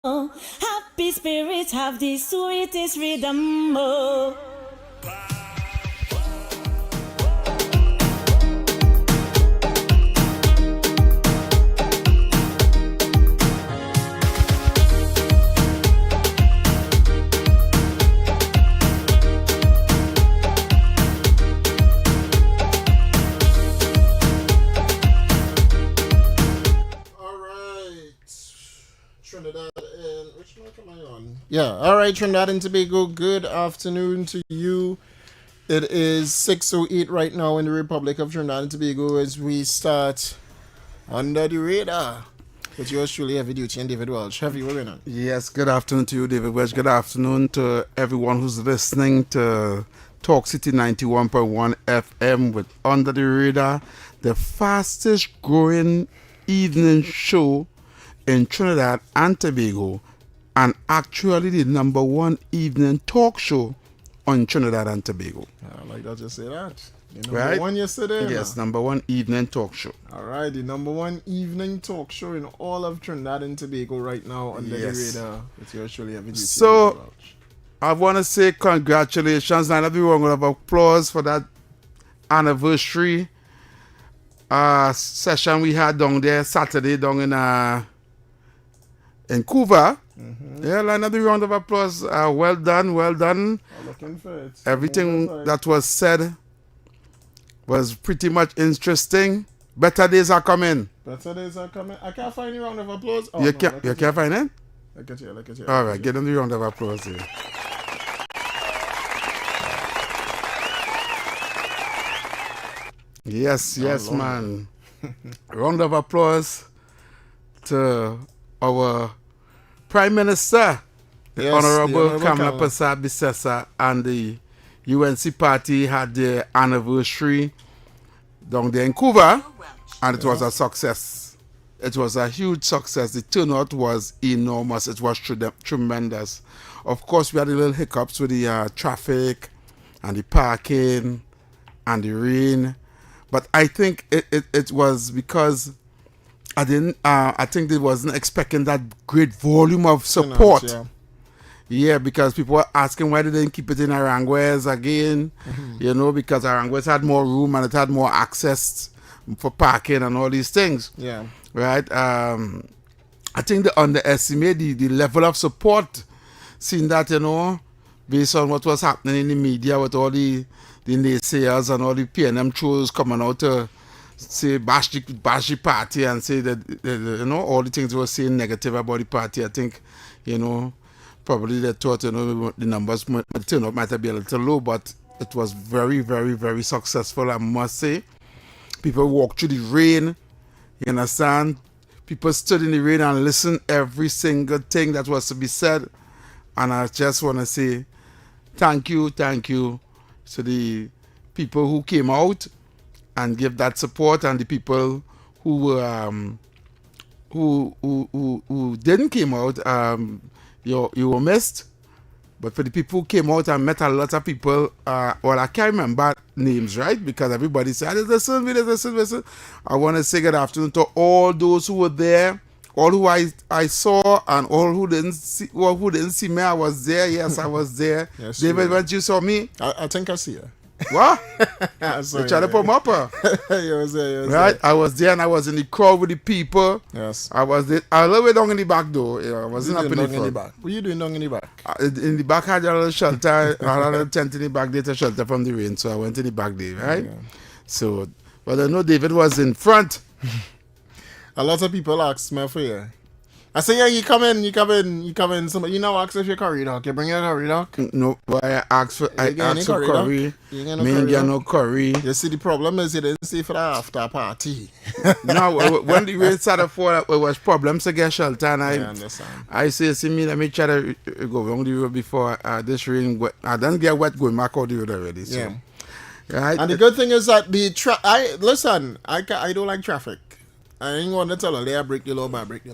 Happy spirits have the sweetest rhythm. Oh. Trinidad and which mic am I on? Yeah, all right, Trinidad and Tobago. Good afternoon to you. It is 6:08 right now in the Republic of Trinidad and Tobago as we start Under the Radar with yours truly, Heavy Duty and David Welch. Heavy, what's going on? Yes, good afternoon to you, David Welch. Good afternoon to everyone who's listening to Talk City 91.1 FM with Under the Radar, the fastest growing evening show in Trinidad and Tobago, and actually the number one evening talk show on Trinidad and Tobago. I like that you say that. The number one yesterday? Yes, number one evening talk show. All right, the number one evening talk show in all of Trinidad and Tobago right now Under the Radar with yours truly, Heavy Duty. So, I want to say congratulations and everyone will have applause for that anniversary session we had down there Saturday down in Cuba. Yeah, another round of applause. Well done, well done. I'm looking for it. Everything that was said was pretty much interesting. Better days are coming. Better days are coming. I can't find a round of applause. Oh, you can't find it? Look at you. All right, get them the round of applause here. Yes, man. Round of applause to our Prime Minister, the Honorable Kamala Persad Bissessa, and the UNC party had their anniversary down there in Cuba, and it was a success. It was a huge success. The turnout was enormous. It was tremendous. Of course, we had a little hiccups with the traffic and the parking and the rain, but I think it was because I think they wasn't expecting that great volume of support. Yeah, because people were asking why they didn't keep it in Aranguez again. Because Aranguez had more room and it had more access for parking and all these things. Yeah. Right? I think they underestimate the level of support, seeing that, based on what was happening in the media with all the naysayers and all the PNM trolls coming out to say bash the party and say that all the things they were saying negative about the party. I think probably they thought the numbers might turn out might be a little low, but it was very, very, very successful, I must say. People walked through the rain, you understand? People stood in the rain and listened every single thing that was to be said, and I just want to say thank you to the people who came out and give that support, and the people who were who didn't came out, you were missed. But for the people who came out and met a lot of people, well, I can't remember names, right? Because everybody said, listen. I want to say good afternoon to all those who were there, all who I saw, and all who didn't see me. I was there. Yes, I was there. Yes, David, when you saw me, I think I see you. What? Sorry, you trying to put me up? You was there. Right? I was there and I was in the crowd with the people. Yes. I was there. A little bit down in the back though. I wasn't up in the front. What were you doing down in the back? In the back I had a little shelter. I had a little tent in the back there to shelter from the rain. So I went in the back there, right? Yeah. So, but I know David was in front. A lot of people asked me for you. I say, yeah, you come in. Somebody, ask if you curry dog. You bring your curry dog? No, but I asked for curry. Me ain't get no curry. You see, the problem is you didn't stay for the after party. No, when the rain started falling, it was problems to get shelter. And I understand. I say, let me try to go along the road before this rain. I don't get wet going back out the road already. So. Yeah. Right? And the good thing is that I don't like traffic. I ain't going to tell her, I break the law, but I break the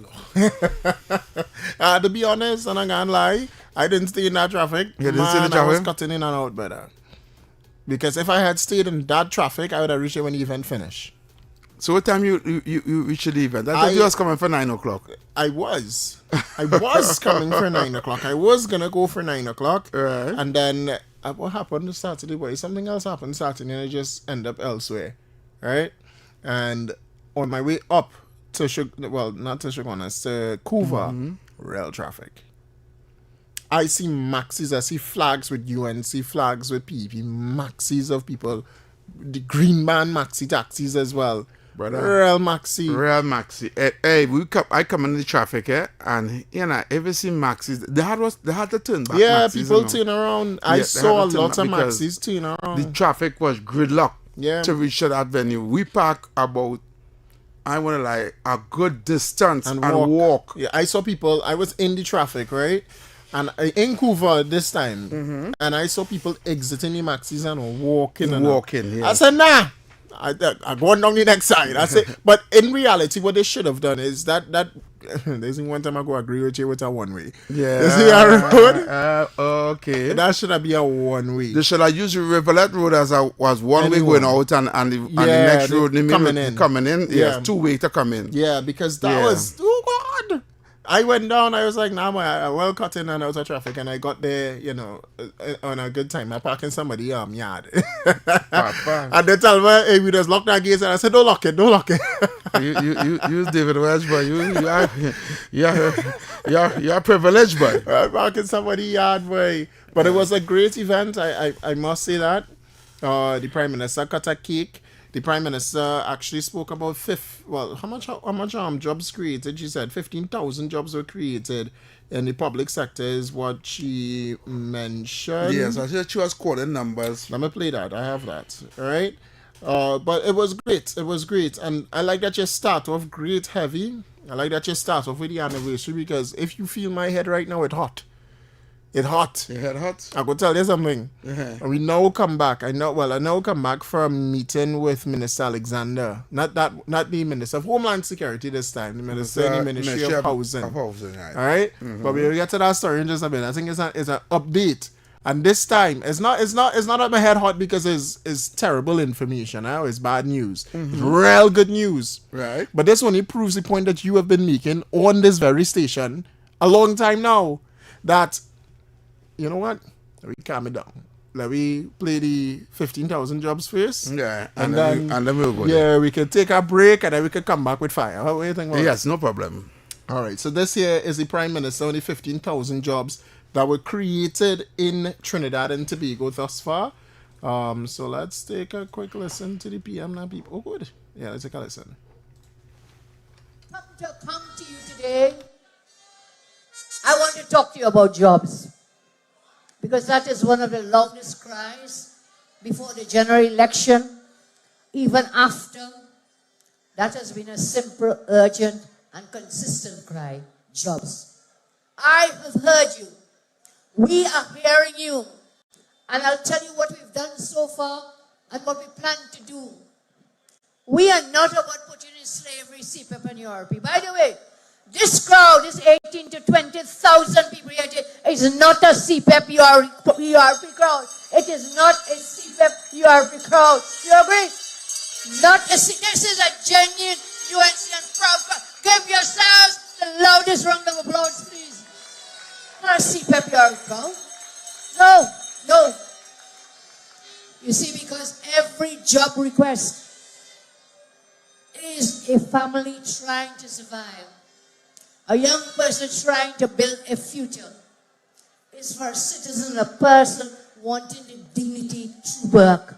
law. To be honest, and I'm going to lie, I didn't stay in that traffic. You didn't stay in the traffic? I was cutting in and out better. Because if I had stayed in that traffic, I would have reached it when the event finished. So what time you reached the event? I thought you was coming for 9 o'clock. I was coming for 9 o'clock. I was gonna go for 9 o'clock. Right. And then what happened Saturday, boy? Something else happened Saturday and I just end up elsewhere. Right? And on my way up to not to Shogunas, to Kuva, rail traffic. I see maxis, I see flags with UNC, flags with PP, maxis of people, the green band maxi taxis as well. Brother. Real maxi. Hey, I come in the traffic, and ever see maxis? They had to turn back. Yeah, maxis, people turn around. I saw a lot of maxis turn around. The traffic was gridlock. Yeah. To reach that venue, we park about, I want to like a good distance and walk. Yeah, I saw people. I was in the traffic, right? And in Kuva this time, and I saw people exiting the maxis and walking. Yeah. I said, nah. I go on down the next side. I said, but in reality, what they should have done is that there's one time I go agree with you with a one way. Yeah. You see our road? Okay. That should have been a one way. They should have used the Rivulet Road as one way going out and the next road coming in. Yeah, 2 way to come in. Yeah, because that was God. I went down, I was like, nah, I well cut in and out of traffic, and I got there, on a good time. I parked in somebody's yard. And they tell me, hey, we just lock that gate, and I said, don't lock it. You David Welch, boy. You're privileged, boy. I parked in somebody's yard, boy. But it was a great event, I must say that. The Prime Minister cut a cake. The Prime Minister actually spoke about how much jobs created. She said 15,000 jobs were created in the public sector is what she mentioned. Yes, I said she was quoting numbers. Let me play that. I have that. All right. But it was great. It was great. And I like that you start off great heavy. I like that you start off with the anniversary because if you feel my head right now, it's hot. It's hot. Your head hot? I could tell you something. And we now come back. I now come back from meeting with Minister Alexander. Not the Minister of Homeland Security this time. The Minister in the Ministry of Housing. Right. All right? But we'll get to that story in just a minute. I think it's an update. And this time, it's not at my head hot because it's terrible information. It's bad news. It's real good news. Right. But this only proves the point that you have been making on this very station a long time now. That you know what? Let me calm it down. Let me play the 15,000 jobs first. Yeah, and then we'll go. Yeah, we can take a break and then we can come back with fire. What do you think? Yes, no problem. All right. So this here is the Prime Minister on the 15,000 jobs that were created in Trinidad and Tobago thus far. So let's take a quick listen to the PM now, people. Oh, good. Yeah, let's take a listen. Come to you today. I want to talk to you about jobs. Because that is one of the loudest cries before the general election, even after. That has been a simple, urgent, and consistent cry. Jobs. I have heard you. We are hearing you. And I'll tell you what we've done so far and what we plan to do. We are not about putting in slavery, CPEP, and URP. By the way, this crowd, this 18 to 20,000 people here, is not a CPEP URP crowd. It is not a CPEP URP crowd. You agree? This is a genuine UNC proud crowd. Give yourselves the loudest round of applause, please. Not a CPEP URP crowd. No. You see, because every job request is a family trying to survive. A young person trying to build a future. It's for a citizen, a person wanting the dignity to work.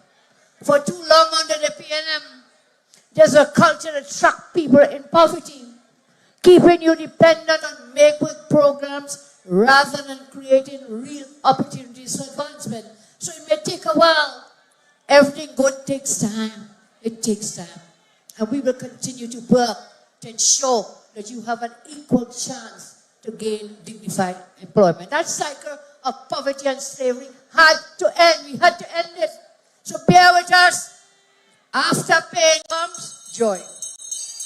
For too long under the PNM, there's a culture that trapped people in poverty, keeping you dependent on make-work programs rather than creating real opportunities for advancement. So it may take a while. Everything good takes time. It takes time. And we will continue to work to ensure that you have an equal chance to gain dignified employment. That cycle of poverty and slavery had to end. We had to end it. So bear with us. After pain comes joy.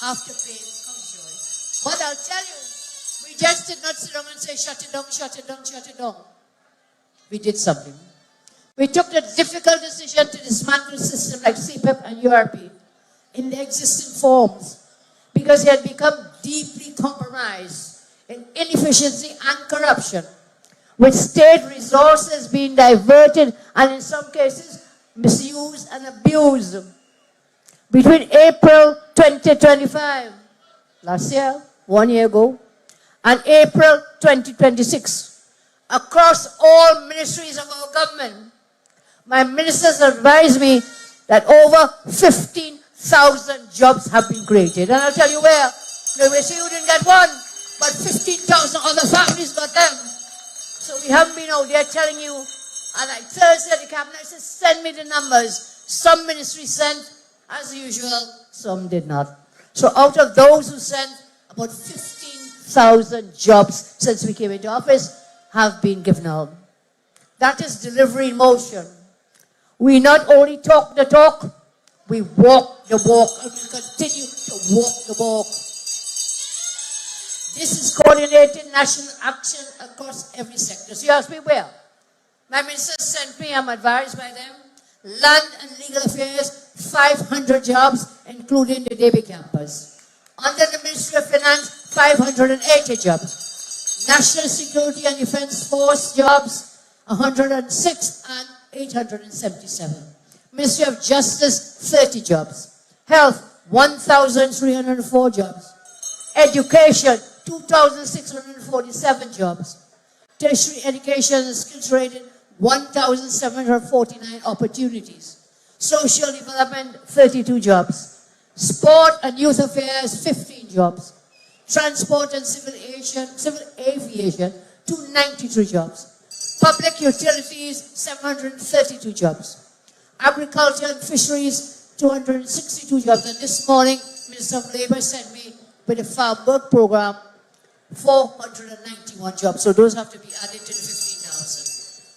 After pain comes joy. But I'll tell you, we just did not sit down and say, shut it down, shut it down, shut it down. We did something. We took the difficult decision to dismantle systems like CPEP and URP. in the existing forms because it had become deeply compromised in inefficiency and corruption, with state resources being diverted and in some cases misused and abused. Between April 2025, last year, 1 year ago, and April 2026, across all ministries of our government, my ministers advised me that over 15,000 jobs have been created. And I'll tell you where. They will say you didn't get one, but 15,000 other families got them. So we haven't been out there telling you. And like Thursday, the cabinet said, send me the numbers. Some ministries sent, as usual, some did not. So out of those who sent, about 15,000 jobs since we came into office have been given out. That is delivery in motion. We not only talk the talk, we walk the walk, and we continue to walk the walk. This is coordinated national action across every sector. So you ask me where? My ministers sent me, I'm advised by them, Land and Legal Affairs, 500 jobs, including the DB campus. Under the Ministry of Finance, 580 jobs. National Security and Defense Force jobs, 106 and 877. Ministry of Justice, 30 jobs. Health, 1,304 jobs. Education, 2,647 jobs. Tertiary education and skills training, 1,749 opportunities. Social development, 32 jobs. Sport and youth affairs, 15 jobs. Transport and civil aviation, 293 jobs. Public utilities, 732 jobs. Agriculture and fisheries, 262 jobs. And this morning, Minister of Labour sent me with a farm work program, 491 jobs. So those have to be added to the 15,000.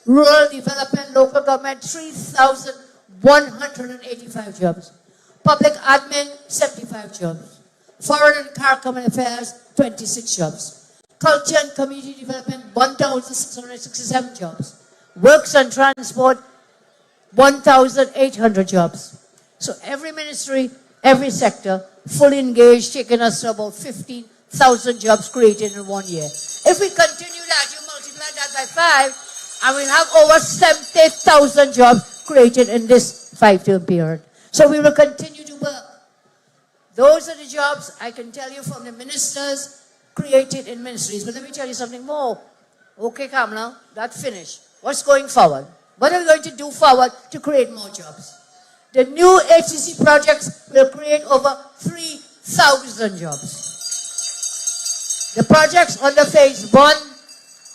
Rural development, local government, 3,185 jobs. Public admin, 75 jobs. Foreign and CARICOM affairs, 26 jobs. Culture and community development, 1,667 jobs. Works and transport, 1,800 jobs. So every ministry, every sector, fully engaged, taking us to about 15,000 jobs created in 1 year. If we continue that, you multiply that by 5, and we'll have over 70,000 jobs created in this 5-term period. So we will continue to work. Those are the jobs I can tell you from the ministers created in ministries. But let me tell you something more. Okay, Kamala, that's finished. What's going forward? What are we going to do forward to create more jobs? The new HCC projects will create over 3,000 jobs. The projects under phase 1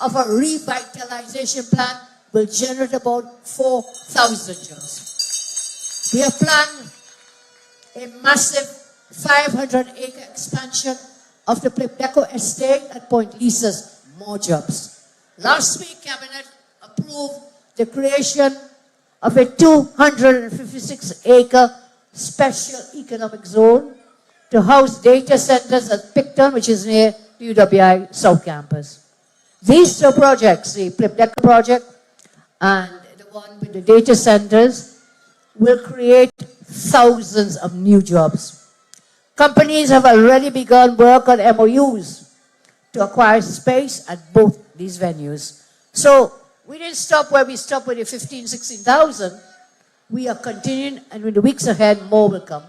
of a revitalization plan will generate about 4,000 jobs. We have planned a massive 500-acre expansion of the Plipdeco estate at Point Lisa's, more jobs. Last week, Cabinet approved the creation of a 256-acre special economic zone to house data centers at Picton, which is near UWI South Campus. These two projects, the Plipdeco project and the one with the data centers, will create thousands of new jobs. Companies have already begun work on MOUs to acquire space at both these venues. So we didn't stop where we stopped with the 15,000, 16,000. We are continuing, and in the weeks ahead, more will come.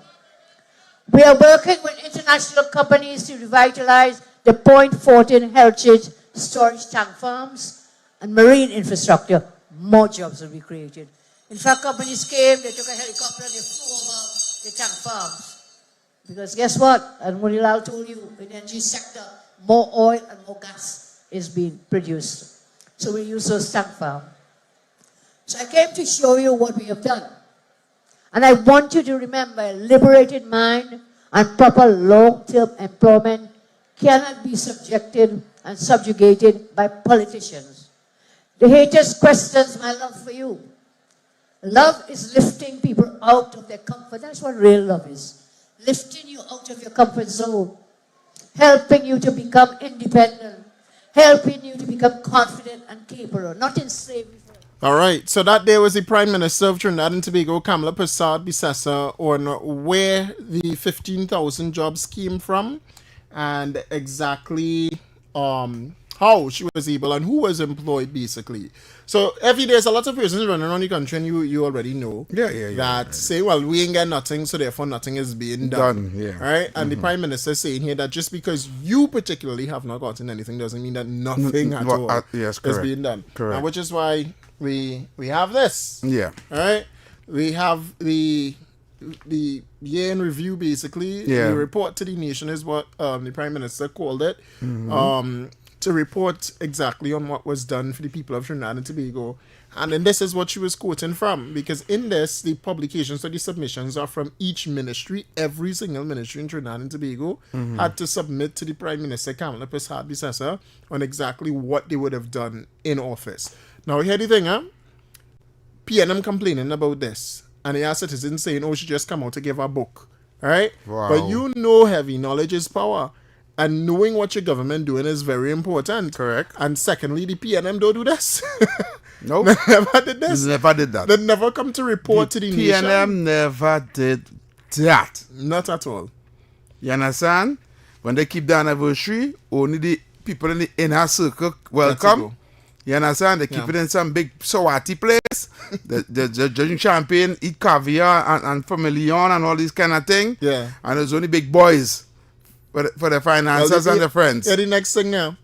We are working with international companies to revitalize the Point 14 heritage storage tank farms and marine infrastructure. More jobs will be created. In fact, companies came, they took a helicopter, they flew over the tank farms. Because guess what? And Munilal told you, in the energy sector, more oil and more gas is being produced. So we use those tank farms. So I came to show you what we have done. And I want you to remember, a liberated mind and proper long-term employment cannot be subjected and subjugated by politicians. The haters questions my love for you. Love is lifting people out of their comfort. That's what real love is. Lifting you out of your comfort zone. Helping you to become independent. Helping you to become confident and capable. Not in slavery. All right. So that day was the Prime Minister of Trinidad and Tobago, Kamala Prasad Bisesa, on where the 15,000 jobs came from and exactly how she was able and who was employed, basically. So every day there's a lot of persons running around the country, and you already know that say, well, we ain't got nothing, so therefore nothing is being done. Right? And the Prime Minister saying here that just because you particularly have not gotten anything doesn't mean that nothing at all is being done. Correct. And which is why we have this. Yeah. All right? We have the year in review, basically. Yeah. The report to the nation is what the Prime Minister called it. To report exactly on what was done for the people of Trinidad and Tobago. And then this is what she was quoting from, because in this, the publications or the submissions are from each ministry. Every single ministry in Trinidad and Tobago had to submit to the Prime Minister, Kamala Prasad Bisesa, on exactly what they would have done in office. Now, here the thing, PNM complaining about this, and they are citizens saying, oh, she just come out to give a book. All right? Wow. But you know heavy knowledge is power. And knowing what your government doing is very important. Correct. And secondly, the PNM don't do this. Nope. They never did this. Never did that. They never come to report to the nation. PNM never did that. Not at all. You understand? When they keep the anniversary, only the people in the inner circle welcome. You understand? They keep it in some big Sawati place. the drinking champagne, eat caviar and familion and all these kind of thing. Yeah. And there's only big boys for the finances and the friends. Yeah, the next thing now.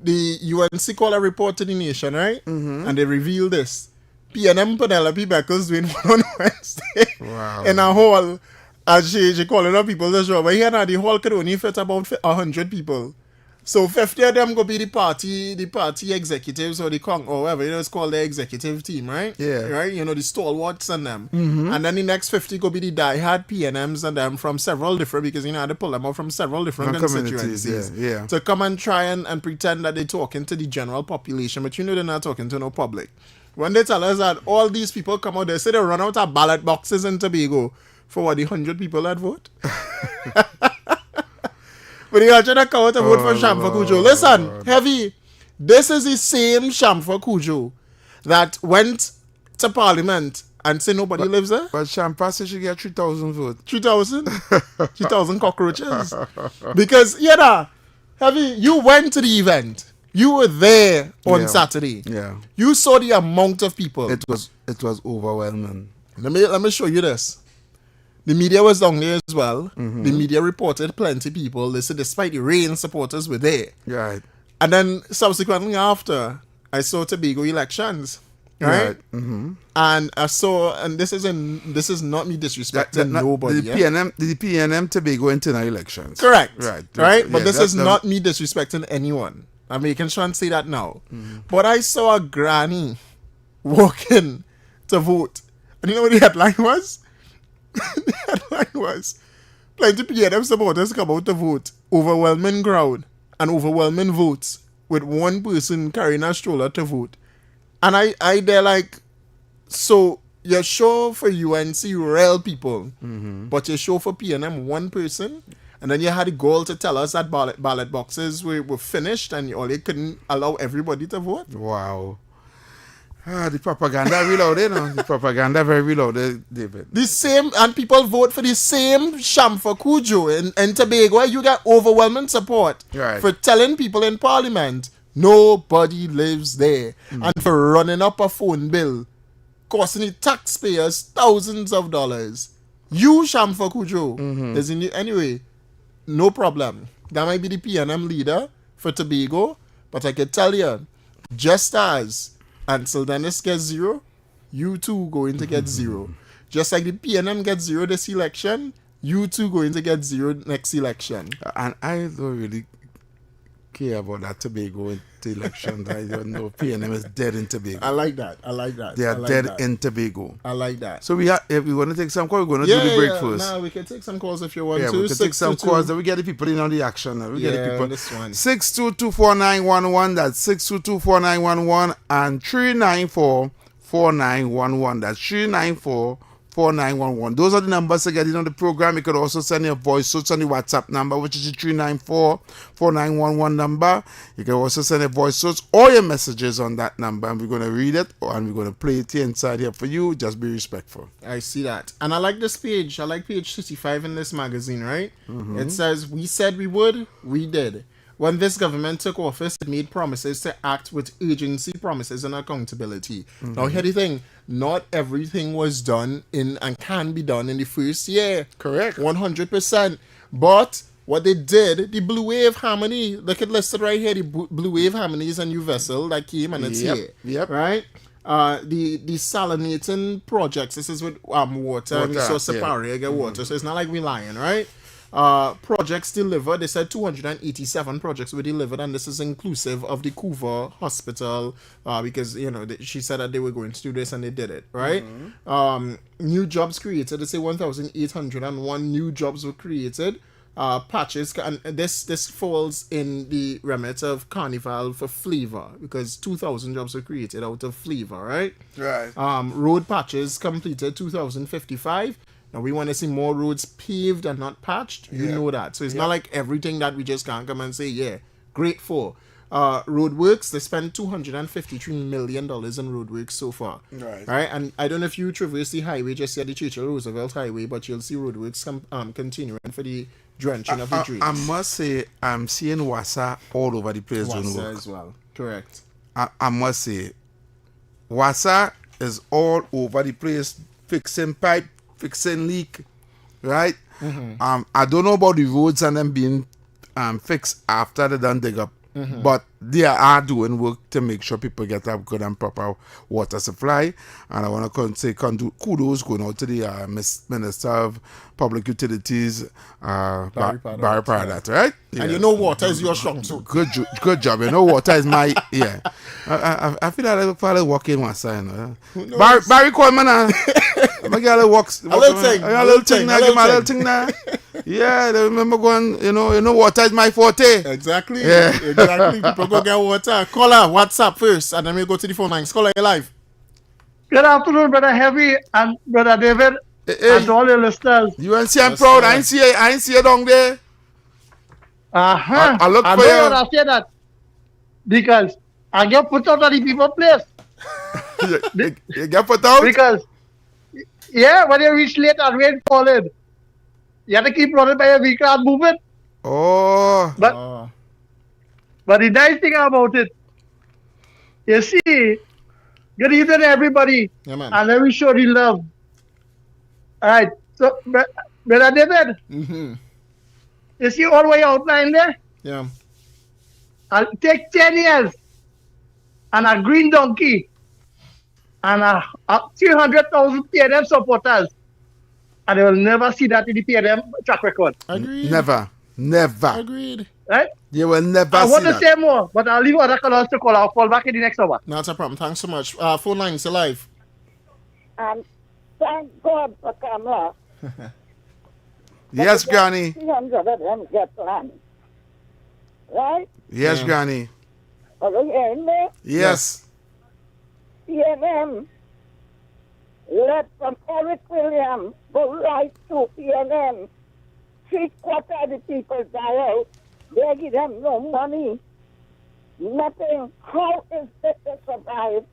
The UNC call a report to the nation, right? And they reveal this. PNM Penelope Beckles doing one on Wednesday in a hall. And she calling up people to show. But here now, the hall could only fit about 100 people. So 50 of them go be the party executives or or whatever, it's called the executive team, right? Yeah. Right? The stalwarts and them. And then the next 50 go be the diehard PNMs and them from several different, because had to pull them out from several different constituencies. Yeah. To come and try and pretend that they're talking to the general population, but they're not talking to no public. When they tell us that all these people come out, they say they run out of ballot boxes in Tobago for what, the 100 people that vote? But you are trying to come out and vote for Shamfa Kujo. Listen, Heavy, this is the same Shamfa Kujo that went to Parliament and said nobody lives there. But Shamfa said she get 3,000 votes. 3,000? 3,000 cockroaches. Because, Heavy, you went to the event. You were there on Saturday. Yeah. You saw the amount of people. It was overwhelming. Let me show you this. The media was down there as well. The media reported plenty of people. They said despite the rain, supporters were there. Right. And then subsequently after, I saw Tobago elections. Right? And I saw, and this is not me disrespecting nobody. The PNM Tobago internal elections. Correct. Right. But this is not me disrespecting anyone. I'm making sure and say that now. But I saw a granny walking to vote. And you know what the headline was? The headline was plenty PNM supporters come out to vote. Overwhelming crowd and overwhelming votes with one person carrying a stroller to vote. And I they're like, so you're sure for UNC real people, but you're sure for PNM one person? And then you had the goal to tell us that ballot boxes were finished and you couldn't allow everybody to vote? Wow. The propaganda real out The propaganda very real out there, David. The same, and people vote for the same Shamfa Kujo in Tobago. You get overwhelming support for telling people in Parliament nobody lives there. And for running up a phone bill, costing the taxpayers thousands of dollars. You, Shamfa Kujo, is in the, anyway, no problem. That might be the PNM leader for Tobago, but I can tell you, just as until Dennis gets 0, you too going to get 0. Just like the PNM gets 0 this election, you too going to get 0 next election. And I don't really care about that Tobago election. I don't know. PNM is dead in Tobago. I like that. They are dead in Tobago. I like that. So if we want to take some calls, we're going to do the break first. Nah, we can take some calls if you want to. We can take some calls. Then we get the people in on the action. We get the people. This one. 6224911. That's 6224911 and 3944911. That's 4911. Those are the numbers to get in on the program. You could also send your voice notes on the WhatsApp number, which is the 394-4911 number. You can also send your voice notes or your messages on that number, and we're going to read it and we're going to play it here inside here for you. Just be respectful. I see that. And I like this page. I like page 35 in this magazine, right? It says, we said we would, we did. When this government took office, it made promises to act with agency, promises, and accountability. Now, here's the thing. Not everything was done in and can be done in the first year. Correct. 100%. But what they did, the Blue Wave Harmony, look at listed right here, the Blue Wave Harmony is a new vessel that came and it's here. Yep. Right? The salinating projects, this is with water and resource superior, get water, so it's not like we lying, right? Projects delivered, they said 287 projects were delivered, and this is inclusive of the Couva Hospital, because, you know, she said that they were going to do this and they did it, right? New jobs created, they say 1,801 new jobs were created. Patches, and this falls in the remit of Carnival for flavor, because 2,000 jobs were created out of flavor, right? Right. Road patches completed 2,055. Now we want to see more roads paved and not patched. You know that. So it's not like everything that we just can't come and say, yeah, great for. Roadworks, they spent $253 million in roadworks so far. Right. And I don't know if you traverse the highway, just here the Churchill Roosevelt Highway, but you'll see roadworks continuing for the drenching of the drains. I must say, I'm seeing Wassa all over the place. Wassa as well. Correct. I must say, Wassa is all over the place, fixing pipe, fixing leak, right? I don't know about the roads and them being fixed after they done dig up, but they are doing work to make sure people get a good and proper water supply. And I want to say kudos going out to the Minister of Public Utilities, Barry Paradat, right? And you know water is your strong suit. Good job. You know water is my, I feel like I probably walk in one side. Barry Coleman, I'm going to get a little thing now. Yeah, they remember going, you know, water is my forte. Exactly. Yeah. Exactly. People go get water. Call her WhatsApp first, and then we go to the phone lines. Call her live. Good afternoon, Brother Heavy and Brother David, and all your listeners. UNCC, I'm proud. I ain't see you down there. I look for you. I say that because I get put out of the people place. You get put out? Because, when you reach late and rain falling, you have to keep running by your vehicle and move it. But the nice thing about it, you see, good evening everybody, and let me show the love. All right, so, Brother David, you see all the way outline there? Yeah. I'll take 10 years and a green donkey and a 300,000 PNM supporters, and they will never see that in the PNM track record. Agreed. Never. Agreed. Right? You will never I see want that. to say more, but I'll leave other callers to call. I'll call back in the next hour. Not a problem. Thanks so much. Phone lines alive. Thank God for Kamala. Yes, Granny. 300 of them get land. Right? Yes, Granny. Are you hearing me? Yes. PNM. Let from Eric Williams go right to PNM. 3/4 of the people die out. They give them no money. Nothing. How is it to survive?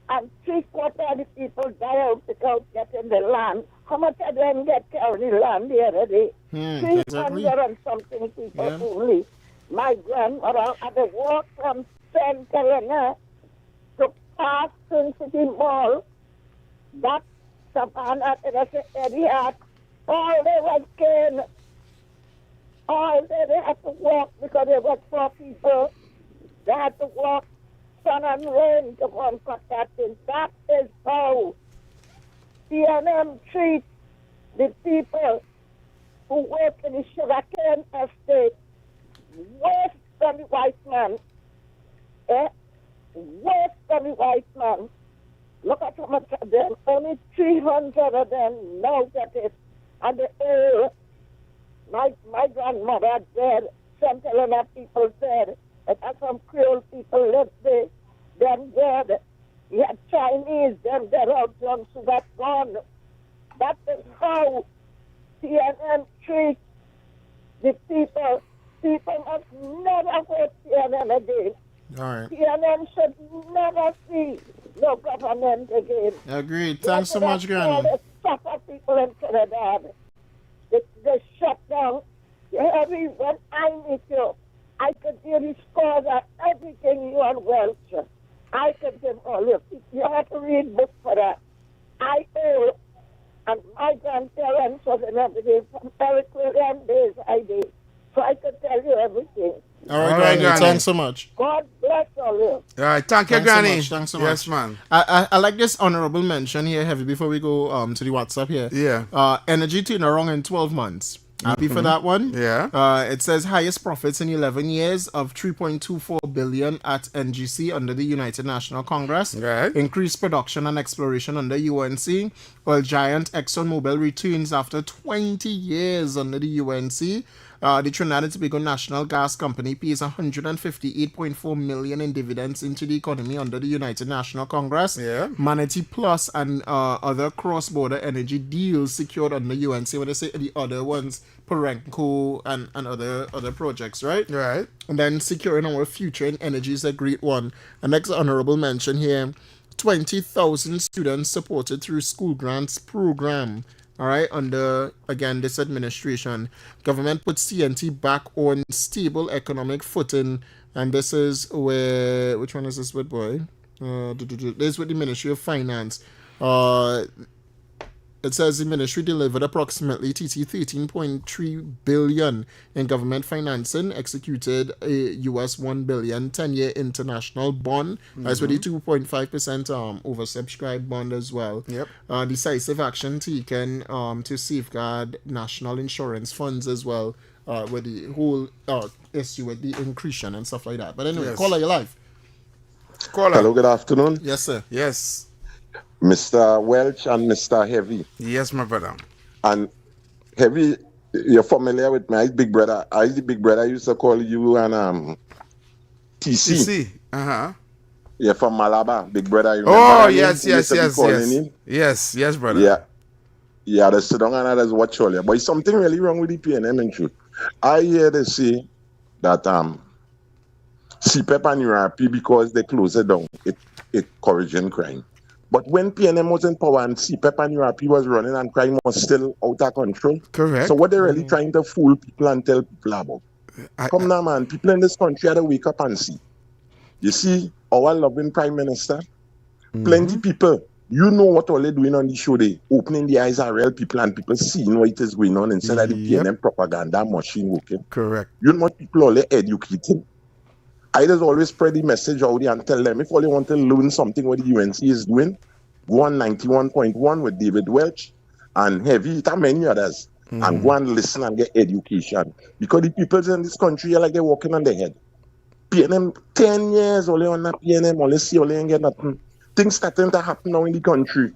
And 3/4 of the people die out without getting the land. How much of them get carrying the land the other day? 300 and something people only. My grandmother had to walk from St. Helena to pass Twin City Mall. That Savannah, Eddie Hart, all they was cane. All they had to walk because they were poor people. They had to walk sun and rain to go and cut that thing. That is how PNM treats the people who work in the sugarcane estate worse than the white man. Worse than the white man. Look at how much of them. Only 300 of them now get it. And my grandmother dead. St. Helena people dead. And some Creole people left there. Them dead. You had Chinese, them dead out. John Sugar gone. All right. PNM should never see no government again. Agreed. Thanks so much, Granny. The suffer people in Trinidad. They shut down. Heavy, when I meet you, I could give you scores of everything you and Welch. I could give all you. You have to read books for that. I owe, and my grandparents was in everything from Eric William days I did. So I could tell you everything. All right, Granny. Thanks so much. God bless all you. All right, thank you, Thanks so Granny. much, thanks so much. Yes, man. I like this honorable mention here, Heavy, before we go to the WhatsApp here. Yeah. Energy turnaround in 12 months. Happy for that one? Yeah. It says highest profits in 11 years of 3.24 billion at NGC under the United National Congress. Right. Increased production and exploration under UNC. Oil giant ExxonMobil returns after 20 years under the UNC. The Trinidad and Tobago National Gas Company pays 158.4 million in dividends into the economy under the United National Congress. Yeah. Manatee Plus and other cross-border energy deals secured under UNC. When they say the other ones, Perenco and other projects, right? Right. And then securing our future in energy is a great one. The next honorable mention here, 20,000 students supported through school grants program. All right, under, again, this administration. Government puts CNT back on stable economic footing. And this is where, which one is this with, boy? This is with the Ministry of Finance. It says the ministry delivered approximately 13.3 billion in government financing, executed a US 1 billion 10-year international bond. That's with the 2.5% oversubscribed bond as well. Yep. Decisive action taken to safeguard national insurance funds as well, with the whole issue with the increase and stuff like that. But anyway, Yes. caller, your life. Caller. Hello, good afternoon. Yes, sir. Yes. Mr. Welch and Mr. Heavy. Yes, my brother. And Heavy, you're familiar with my big brother. The big brother used to call you and TC. TC. Uh-huh. You're from Malabar, big brother. You Oh, remember that yes, name? You yes, used to be yes, calling yes. him? Yes, brother. Yeah. Yeah, they sit down and others watch all you. But it's something really wrong with the PNM in truth. I hear they say that CPEP and URP, because they close it down, it encouraging crime. But when PNM was in power and CPEP and URP was running and crime was still out of control. Correct. So what they're really trying to fool people and tell people about? Come now, man. People in this country have to wake up and see. You see, our loving Prime Minister, plenty people, you know what all they're doing on the show. They opening the eyes of real people and people seeing what is going on instead of the PNM propaganda machine working. Correct. You know what people all they educating. I just always spread the message out there and tell them if all you want to learn something what the UNC is doing, go on 91.1 with David Welch and Heavy, and many others, and go and listen and get education. Because the people in this country are like they're walking on their head. PNM, 10 years only on that PNM, only see, only ain't get nothing. Things starting to happen now in the country,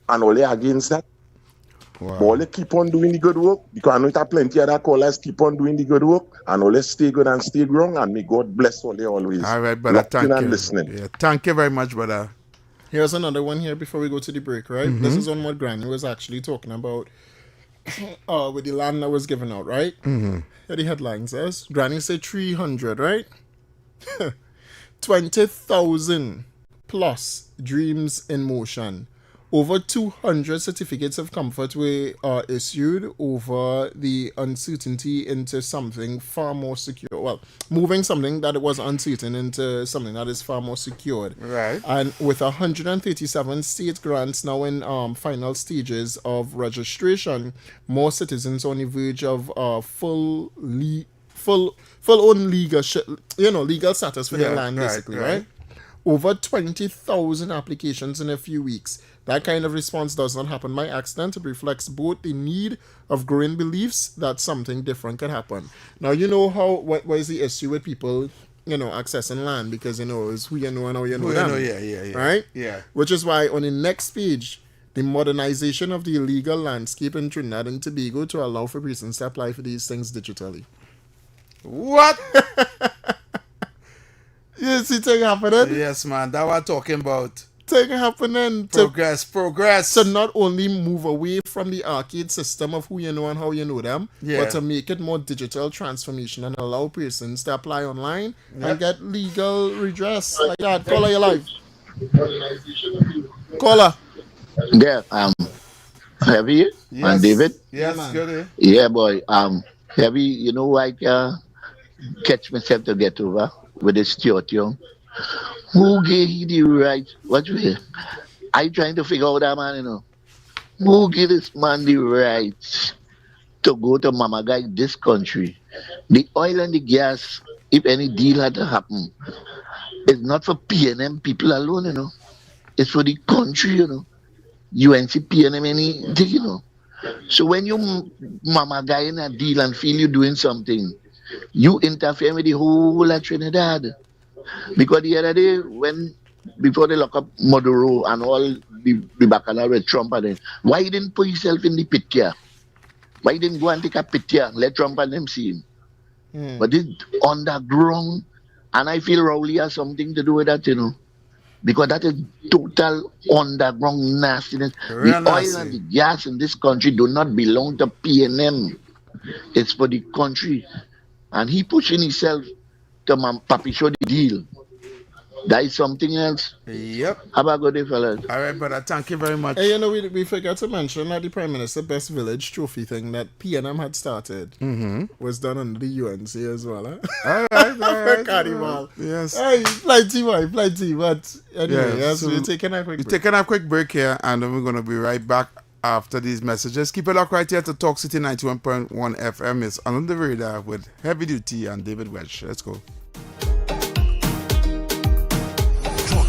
and only against that. Wow. But only keep on doing the good work, because I know that plenty of other callers keep on doing the good work, and only stay good and stay strong, and may God bless all always. All right, brother. Thank you. And listening. Yeah, thank you very much, brother. Here's another one here before we go to the break, right? This is on what Granny was actually talking about with the land that was given out, right? Here the headline says, Granny said 300, right? 20,000 plus dreams in motion. Over 200 certificates of comfort were issued over the uncertainty into something far more secure. Well, moving something that was uncertain into something that is far more secured. Right. And with 137 state grants now in final stages of registration, more citizens on the verge of full own legal status for their land, basically, right? Over 20,000 applications in a few weeks. That kind of response does not happen by accident. It reflects both the need of growing beliefs that something different can happen. Now, you know what is the issue with people, accessing land, because, it's who you know and how you know them. Yeah. Right? Yeah. Which is why on the next page, the modernization of the legal landscape in Trinidad and Tobago to allow for persons to apply for these things digitally. What? You see thing happening? Yes, man. That what I'm talking about. thing happening. Progress. To not only move away from the arcade system of who you know and how you know them, but to make it more digital transformation and allow persons to apply online and get legal redress like that. Caller, your life. Caller. Yeah, Heavy and David. Yes, good. Yeah, boy. Heavy, you know, I catch myself to get over with this Stuart Young. Who gave he the right? What you hear? I trying to figure out that man, you know. Who gave this man the right to go to Mama Guy this country? The oil and the gas, if any deal had to happen, it's not for PNM people alone, you know. It's for the country, you know. UNCC, PNM, anything, you know. So when you Mama Guy in a deal and feel you're doing something, you interfere with the whole of Trinidad. Because the other day, before they lock up Maduro and all the bacchanal with Trump and then, why you didn't put yourself in the pit here? Why you didn't go and take a pit here and let Trump and them see him? But it's underground, and I feel Rowley has something to do with that, you know. Because that is total underground nastiness. The oil and the gas in this country do not belong to PNM. It's for the country. And he pushing himself to Papi show the deal. That is something else. Yep. Have a good day, fellas. All right, brother. Thank you very much. Hey, you know, we forgot to mention that the Prime Minister Best Village Trophy thing that PNM had started was done under the UNC as well. Huh? All right. Carnival. Yes. Hey, plenty. But anyway, yes, so we're taking a quick break. We're taking a quick break here, and then we're going to be right back after these messages. Keep it locked right here to Talk City 91.1 FM. It's on the radar with Heavy Duty and David Welch. Let's go.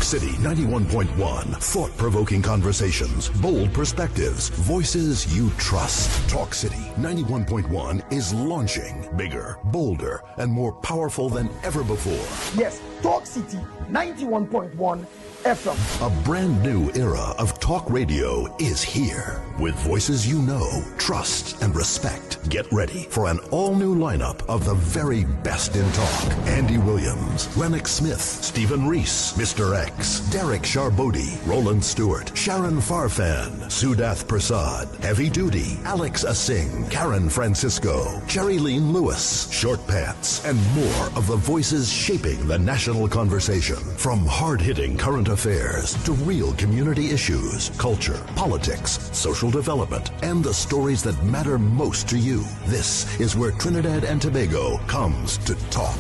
City 91.1. Thought-provoking conversations, bold perspectives, voices you trust. Talk City 91.1 is launching bigger, bolder, and more powerful than ever before. Yes, Talk City 91.1 FM. A brand new era of talk radio is here. With voices you know, trust, and respect. Get ready for an all-new lineup of the very best in talk. Andy Williams, Lennox Smith, Stephen Reese, Mr. X, Derek Charbodi, Roland Stewart, Sharon Farfan, Sudath Prasad, Heavy Duty, Alex Asing, Karen Francisco, Cherry-Leen Lewis, Short Pants, and more of the voices shaping the national conversation. From hard-hitting current affairs to real community issues, culture, politics, social development, and the stories that matter most to you. This is where Trinidad and Tobago comes to talk.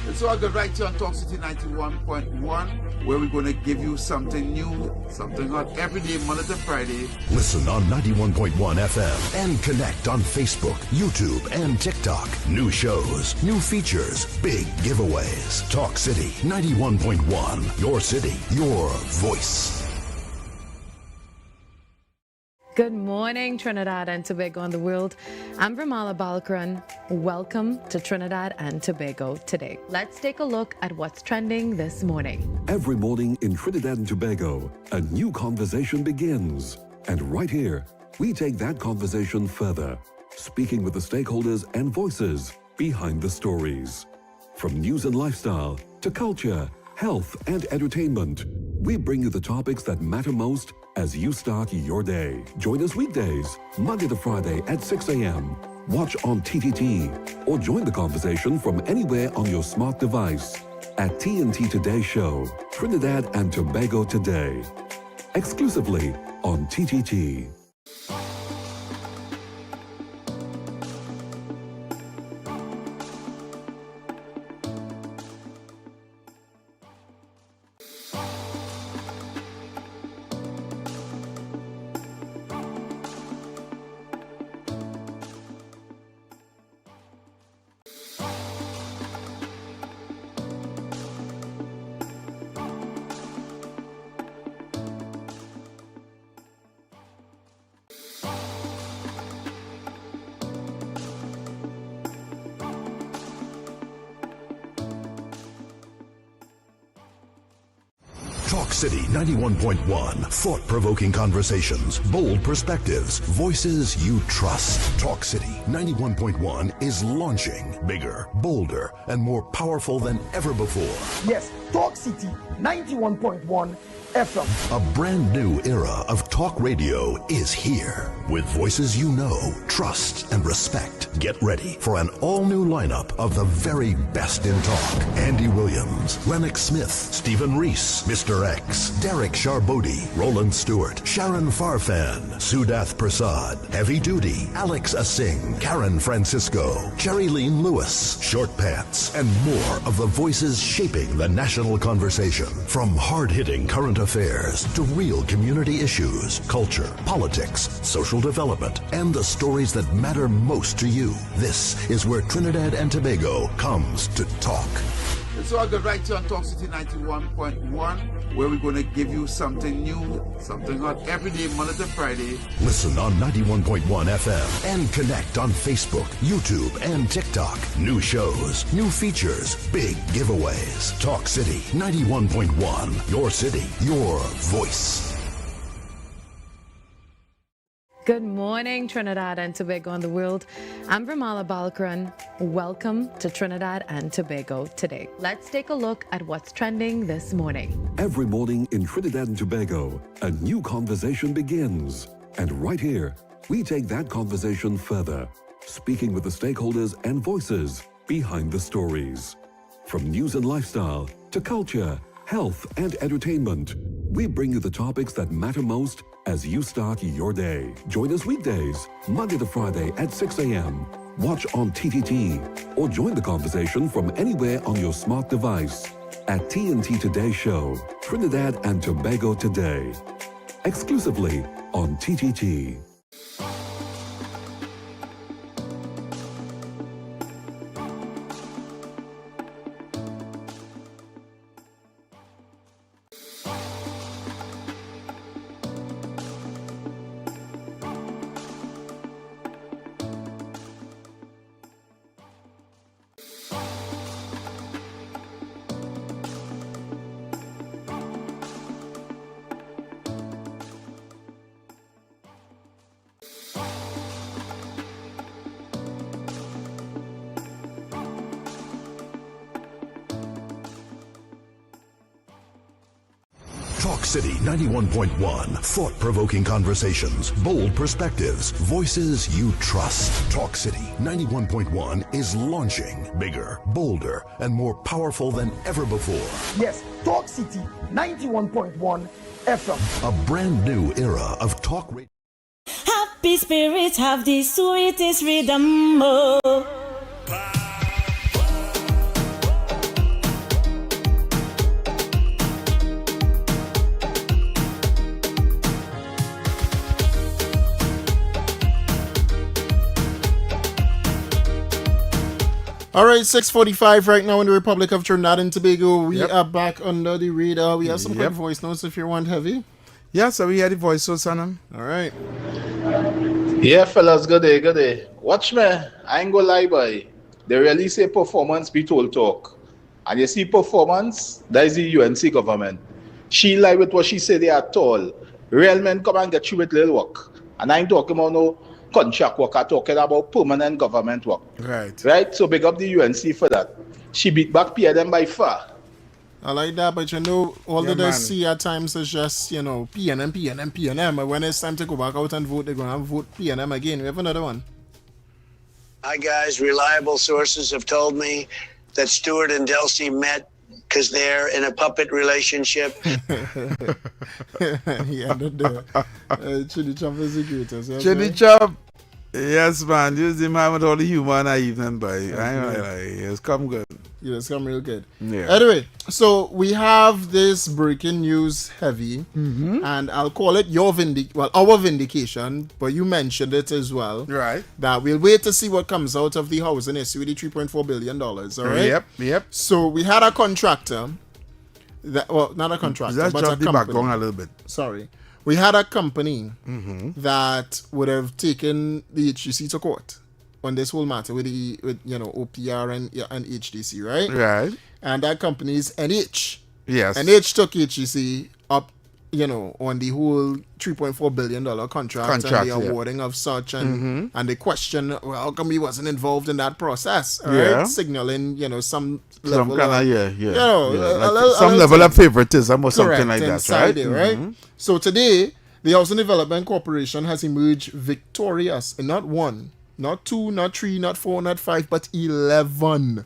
It's all good right here on Talk City 91.1, where we're going to give you something new, something hot every day, Monday to Friday. Listen on 91.1 FM and connect on Facebook, YouTube, and TikTok. New shows, new features, big giveaways. Talk City 91.1. Your city, your voice. Good morning, Trinidad and Tobago and the world. I'm Ramala Balkaran. Welcome to Trinidad and Tobago today. Let's take a look at what's trending this morning. Every morning in Trinidad and Tobago, a new conversation begins. And right here, we take that conversation further, speaking with the stakeholders and voices behind the stories. From news and lifestyle to culture, health, and entertainment, we bring you the topics that matter most as you start your day. Join us weekdays, Monday to Friday at 6 a.m. Watch on TTT or join the conversation from anywhere on your smart device at TNT Today Show, Trinidad and Tobago Today, exclusively on TTT. Talk City 91.1. Thought-provoking conversations, bold perspectives, voices you trust. Talk City 91.1 is launching bigger, bolder, and more powerful than ever before. Yes, Talk City 91.1 FM. A brand new era of talk radio is here. With voices you know, trust, and respect. Get ready for an all-new lineup of the very best in talk. Andy Williams, Lennox Smith, Stephen Reese, Mr. X, Derek Charbodi, Roland Stewart, Sharon Farfan, Sudath Prasad, Heavy Duty, Alex Asing, Karen Francisco, Cherry-Leen Lewis, Short Pants, and more of the voices shaping the national conversation. From hard-hitting current affairs to real community issues, culture, politics, social development, and the stories that matter most to you. This is where Trinidad and Tobago comes to talk. So I go right here on Talk City 91.1, where we're going to give you something new, something hot every day, Monday to Friday. Listen on 91.1 FM and connect on Facebook, YouTube, and TikTok. New shows, new features, big giveaways. Talk City 91.1. Your city, your voice. Good morning, Trinidad and Tobago and the world. I'm Vermala Balkaran. Welcome to Trinidad and Tobago today. Let's take a look at what's trending this morning. Every morning in Trinidad and Tobago, a new conversation begins. And right here, we take that conversation further, speaking with the stakeholders and voices behind the stories. From news and lifestyle to culture, health, and entertainment, we bring you the topics that matter most as you start your day. Join us weekdays, Monday to Friday at 6 a.m. Watch on TTT or join the conversation from anywhere on your smart device at TNT Today Show, Trinidad and Tobago Today, exclusively on TTT. Talk City 91.1. Thought-provoking conversations, bold perspectives, voices you trust. Talk City 91.1 is launching bigger, bolder, and more powerful than ever before. Yes, Talk City 91.1 FM. A brand new era of talk radio. Happy spirits have the sweetest rhythm. Oh. All right, 6:45 right now in the Republic of Trinidad and Tobago. We are back under the radar. We have some quick voice notes if you want, Heavy. Yeah, so we had the voice notes on them. All right. Yeah, fellas, good day, good day. Watch me. I ain't gonna lie, boy. They really say performance be told talk. And you see performance, that is the UNC government. She lie with what she say they at all. Real men come and get you with little work. And I ain't talking about no contract work, I'm talking about permanent government work. Right? So big up the UNC for that. She beat back PNM by far. I like that, but you know, all that I see at times is just, you know, PNM. And when it's time to go back out and vote, they're going to vote PNM again. We have another one. Hi, guys. Reliable sources have told me that Stuart and Delsey met because they're in a puppet relationship. Yeah, the Chili Chop is the greatest. Yes, Chili Chop. Yes, man. Use the man with all the humor in the evening, boy. It's come good. Yeah, it's come real good. Yeah. Anyway, so we have this breaking news, Heavy, and I'll call it your our vindication, but you mentioned it as well. Right. That we'll wait to see what comes out of the housing issue with the $3.4 billion, all right? Yep. So we had a contractor, not a contractor, Let's but jump a the company. background a little bit. Sorry. We had a company that would have taken the HDC to court on this whole matter with OPR and HDC, right? Right. And that company is NH. Yes. NH took HDC up, on the whole $3.4 billion contract and the awarding of such, and the question, well, how come he wasn't involved in that process? Right? Signaling, some level some level of favoritism or something like that, right? It, right? So today, the Housing Development Corporation has emerged victorious in not one, not two, not three, not four, not five, but 11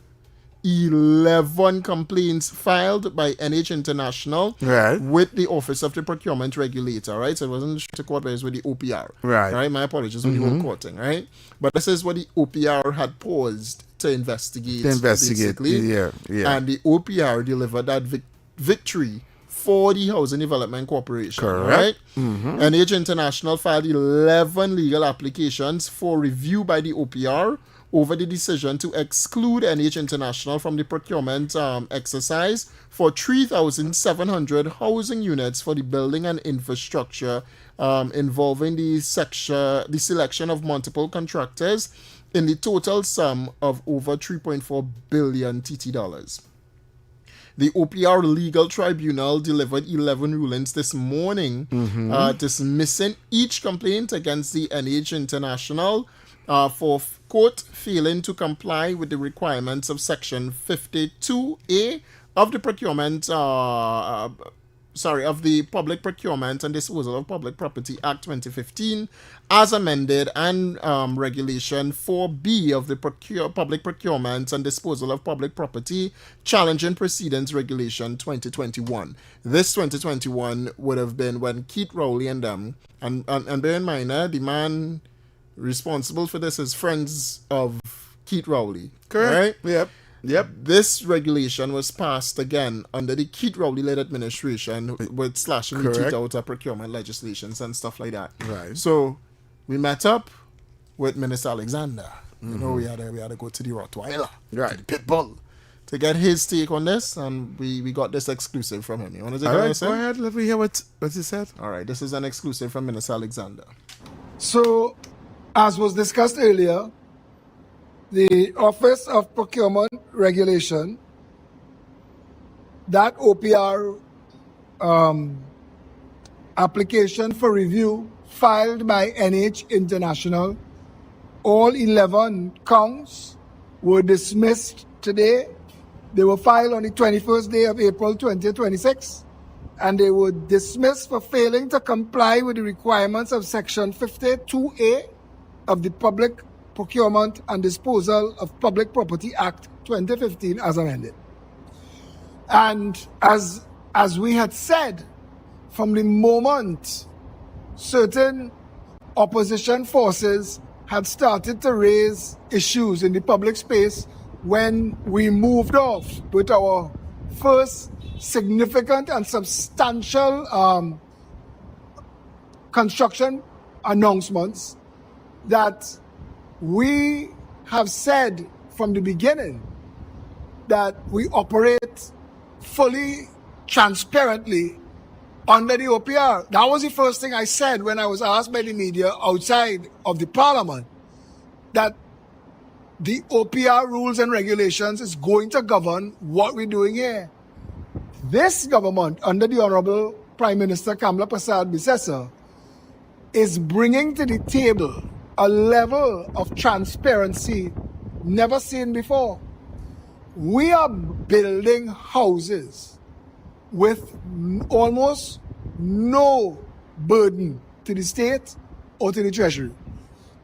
complaints filed by NH International with the Office of the Procurement Regulator, right? So it wasn't the court, but it was with the OPR. Right? My apologies with the whole court thing, right? But this is what the OPR had paused to investigate. Basically. Yeah. And the OPR delivered that victory for the Housing Development Corporation. Correct. Right? NH International filed 11 legal applications for review by the OPR over the decision to exclude NH International from the procurement exercise for 3,700 housing units for the building and infrastructure involving the selection of multiple contractors in the total sum of over 3.4 billion TT dollars. The OPR Legal Tribunal delivered 11 rulings this morning, dismissing each complaint against the NH International for quote failing to comply with the requirements of Section 52A of the procurement of the Public Procurement and Disposal of Public Property Act 2015 as amended, and Regulation 4B of the Public Procurement and Disposal of Public Property Challenging Proceedings Regulation 2021. This 2021 would have been when Keith Rowley and them, and bear in mind, the man responsible for this is friends of Keith Rowley. Correct. Right? Yep. This regulation was passed again under the Keith Rowley-led administration with slashing the teeth out of procurement legislations and stuff like that. Right. So we met up with Minister Alexander. We had to go to the Rottweiler, to the pit bull, to get his take on this, and we got this exclusive from him. You want to take it? Go ahead. Let me hear what he said. All right. This is an exclusive from Minister Alexander. So, as was discussed earlier, the Office of Procurement Regulation, that OPR application for review filed by NH International, all 11 counts were dismissed today. They were filed on the 21st day of April 2026, and they were dismissed for failing to comply with the requirements of Section 52A of the Public Procurement and Disposal of Public Property Act 2015 as amended. And as we had said, from the moment certain opposition forces had started to raise issues in the public space, when we moved off with our first significant and substantial construction announcements, that we have said from the beginning that we operate fully transparently under the OPR. That was the first thing I said when I was asked by the media outside of the parliament, that the OPR rules and regulations is going to govern what we're doing here. This government, under the Honorable Prime Minister Kamla Persad-Bissessar, is bringing to the table a level of transparency never seen before. We are building houses with almost no burden to the state or to the treasury.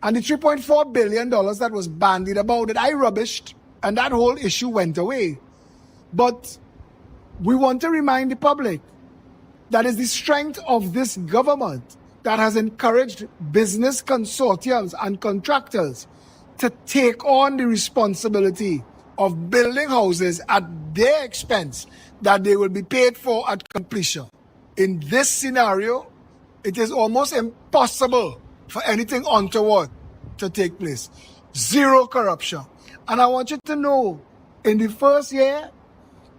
And the $3.4 billion that was bandied about, that I rubbished, and that whole issue went away. But we want to remind the public that is the strength of this government that has encouraged business consortiums and contractors to take on the responsibility of building houses at their expense that they will be paid for at completion. In this scenario, it is almost impossible for anything untoward to take place. Zero corruption. And I want you to know, in the first year,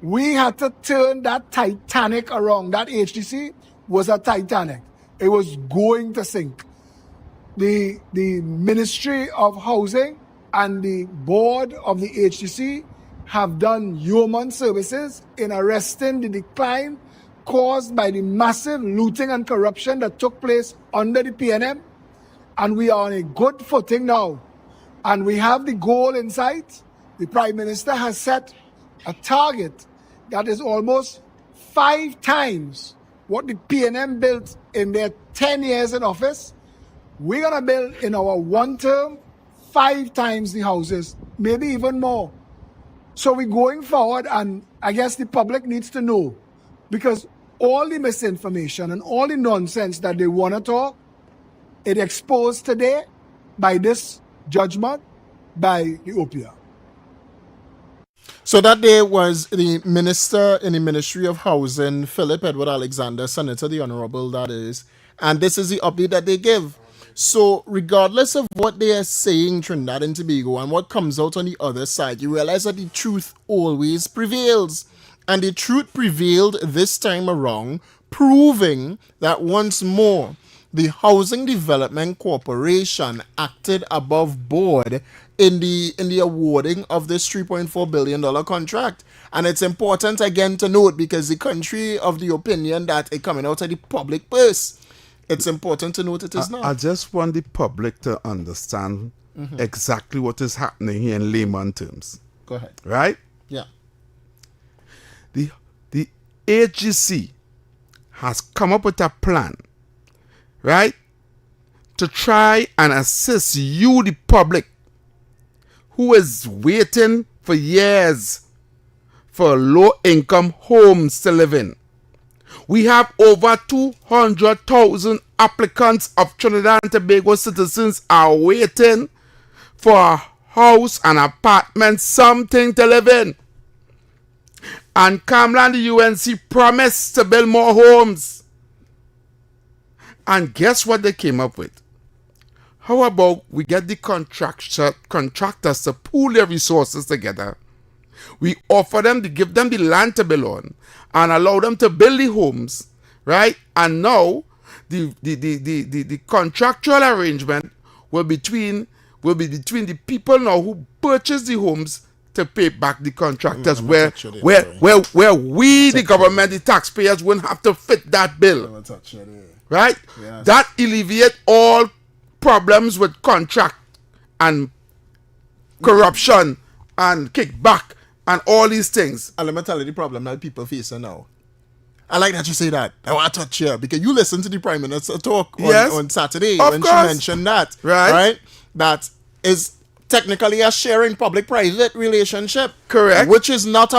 we had to turn that Titanic around. That HDC was a Titanic. It was going to sink. The Ministry of Housing and the board of the HDC have done yeoman services in arresting the decline caused by the massive looting and corruption that took place under the PNM. And we are on a good footing now. And we have the goal in sight. The Prime Minister has set a target that is almost 5 times what the PNM built in their 10 years in office. We're going to build in our 1 term 5 times the houses, maybe even more. So we're going forward, and I guess the public needs to know, because all the misinformation and all the nonsense that they want to talk, it exposed today by this judgment by the OPR. So that day was the minister in the Ministry of Housing, Philip Edward Alexander, Senator, the Honorable, that is. And this is the update that they give. So regardless of what they are saying, Trinidad and Tobago, and what comes out on the other side, you realize that the truth always prevails. And the truth prevailed this time around, proving that once more, the Housing Development Corporation acted above board in the awarding of this $3.4 billion contract. And it's important again to note, because the country of the opinion that it coming out of the public purse, it's important to note it is not. I just want the public to understand exactly what is happening here in layman terms. Go ahead. Right? Yeah. The AGC has come up with a plan, right, to try and assist you, the public, who is waiting for years for low-income homes to live in. We have over 200,000 applicants of Trinidad and Tobago citizens are waiting for a house, an apartment, something to live in. And Kamla and the UNC promised to build more homes. And guess what they came up with? How about we get the contractors to pool their resources together? We offer them to give them the land to build on and allow them to build the homes, right? And now the contractual arrangement will be between the people now who purchase the homes to pay back the contractors, where we, the government, the taxpayers, wouldn't have to fit that bill. Right? Yes. That alleviate all problems with contract and corruption and kickback and all these things. And let me tell you the problem that people face now. I like that you say that. I want to touch here because you listened to the Prime Minister talk on Saturday when she mentioned that. Right? That is technically a sharing public-private relationship. Correct. Which is not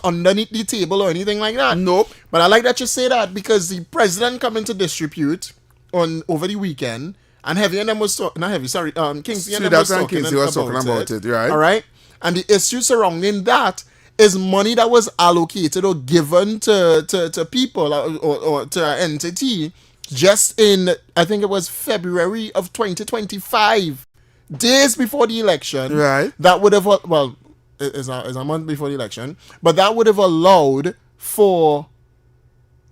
underneath the table or anything like that. Nope. But I like that you say that because the president coming to distribute over the weekend, and Heavy and them was talking, not Heavy, sorry, Kingsley and them was talking about it, right? All right. And the issue surrounding that is money that was allocated or given to people or to an entity just in, I think it was February of 2025. Days before the election, right? That would have, well, it's a month before the election, but that would have allowed for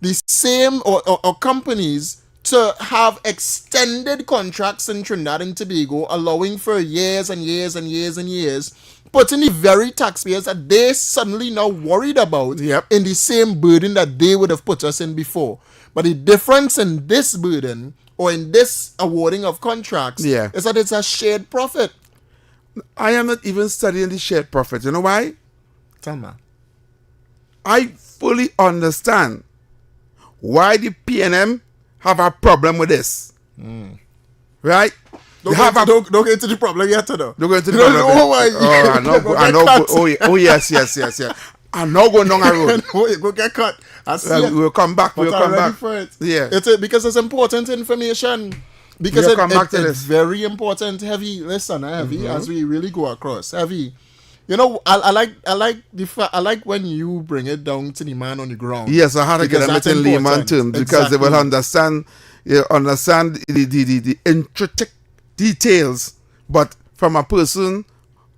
the same or companies to have extended contracts in Trinidad and Tobago, allowing for years and years and years and years, putting the very taxpayers that they suddenly now worried about in the same burden that they would have put us in before. But the difference in this burden or in this awarding of contracts is that it's a shared profit. I am not even studying the shared profit. You know why? Tell me. I fully understand why the PNM have a problem with this. Right? Don't get into the problem yet, though. Don't go into the problem. I know. Oh, yes. I'm not going down a road. Go get cut. We'll come back. We'll come back. For it. Yeah. Because it's important information. Because it's very important. Heavy, listen, Heavy, as we really go across. Heavy, you know, I like when you bring it down to the man on the ground. Yes, I had to get them in layman terms because they will understand. Understand the intricate details, but from a person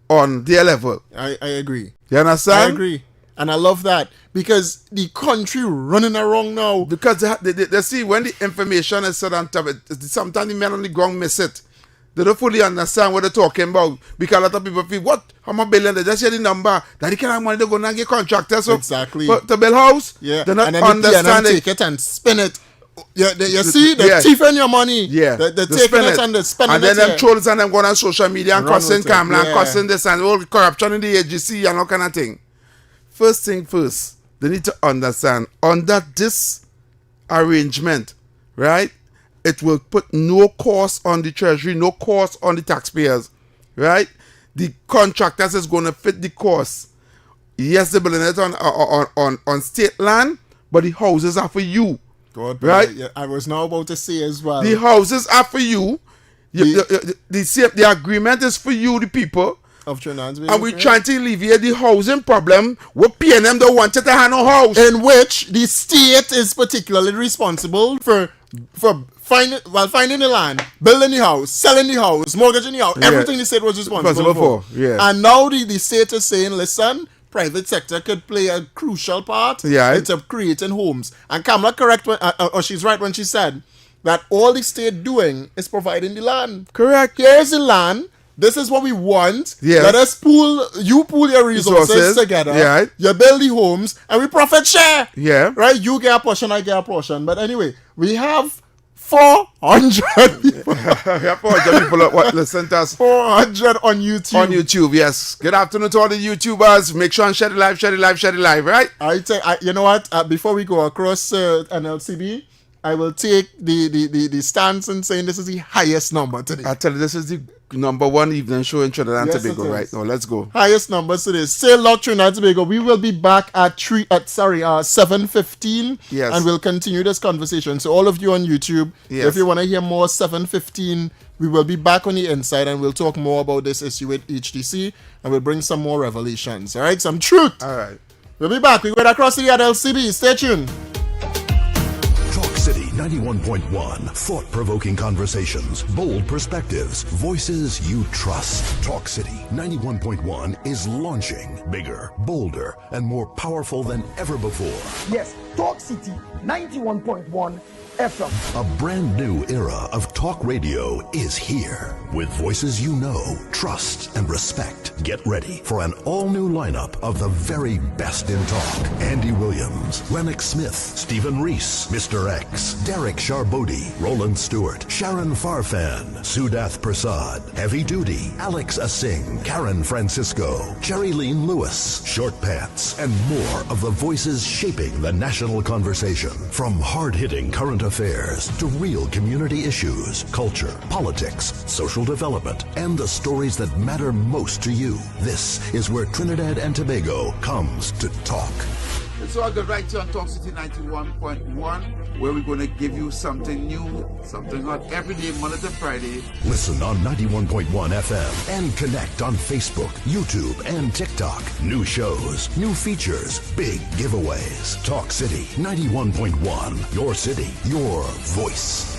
on their level. I agree. You understand? I agree. And I love that because the country running around now. Because they see when the information is said on top, sometimes the men on the ground miss it. They don't fully understand what they're talking about. Because a lot of people feel, what? How much billion? They just hear the number. That they can't have money, they're going to get contractors. So exactly. To build house, yeah. they're not and then understanding. Take it and spin it. Yeah, you see, they're thieving your money. Yeah. They're taking it and they're spending it. And then them trolls and them going on social media and cussing Kamala and cussing this and all corruption in the AGC and all kind of thing. First thing first, they need to understand, under this arrangement, right, it will put no cost on the treasury, no cost on the taxpayers, right? The contractors is going to fit the cost. Yes, they're building it on state land, but the houses are for you. God, right? I was now about to say as well. The houses are for you. The agreement is for you, the people. Of Trinidad. And we're trying to alleviate the housing problem. We're paying them the wanted to have no house. In which the state is particularly responsible for finding the land, building the house, selling the house, mortgaging the house, everything the state was responsible for. Yeah. And now the state is saying, listen, private sector could play a crucial part into creating homes. And Kamala correct or she's right when she said that all the state doing is providing the land. Correct. Here's the land. This is what we want. Yes. Let us pool your resources together. Yeah. You build the homes and we profit share. Yeah. Right? You get a portion, I get a portion. But anyway, we have 400 people. We have 400 people what listen to us. 400 on YouTube. On YouTube, yes. Good afternoon to all the YouTubers. Make sure and share the live, right? You know what? Before we go across NLCB, I will take the stance in saying this is the highest number today. I tell you, this is the number one evening show in Trinidad and Tobago right now. Let's go. Highest numbers today. Sail out Trinidad and Tobago. We will be back at 7:15. Yes. And we'll continue this conversation. So all of you on YouTube, yes, if you want to hear more, 7:15, we will be back on the inside and we'll talk more about this issue with HDC and we'll bring some more revelations. All right, some truth. All right. We'll be back. We went across the LCB. Stay tuned. Talk City 91.1. Thought-provoking conversations, bold perspectives, voices you trust. Talk City 91.1 is launching bigger, bolder, and more powerful than ever before. Yes, Talk City 91.1 FM. A brand new era of talk radio is here. With voices you know, trust, and respect. Get ready for an all-new lineup of the very best in talk. Andy Williams, Lennox Smith, Stephen Reese, Mr. X, Derek Charbodi, Roland Stewart, Sharon Farfan, Sudath Prasad, Heavy Duty, Alex Asing, Karen Francisco, Cherry-Leen Lewis, Short Pants, and more of the voices shaping the national conversation. From hard-hitting current affairs to real community issues, culture, politics, social development, and the stories that matter most to you. This is where Trinidad and Tobago comes to talk. It's all good right here on Talk City 91.1, where we're going to give you something new, something hot every day, Monday to Friday. Listen on 91.1 FM and connect on Facebook, YouTube, and TikTok. New shows, new features, big giveaways. Talk City 91.1. Your city, your voice.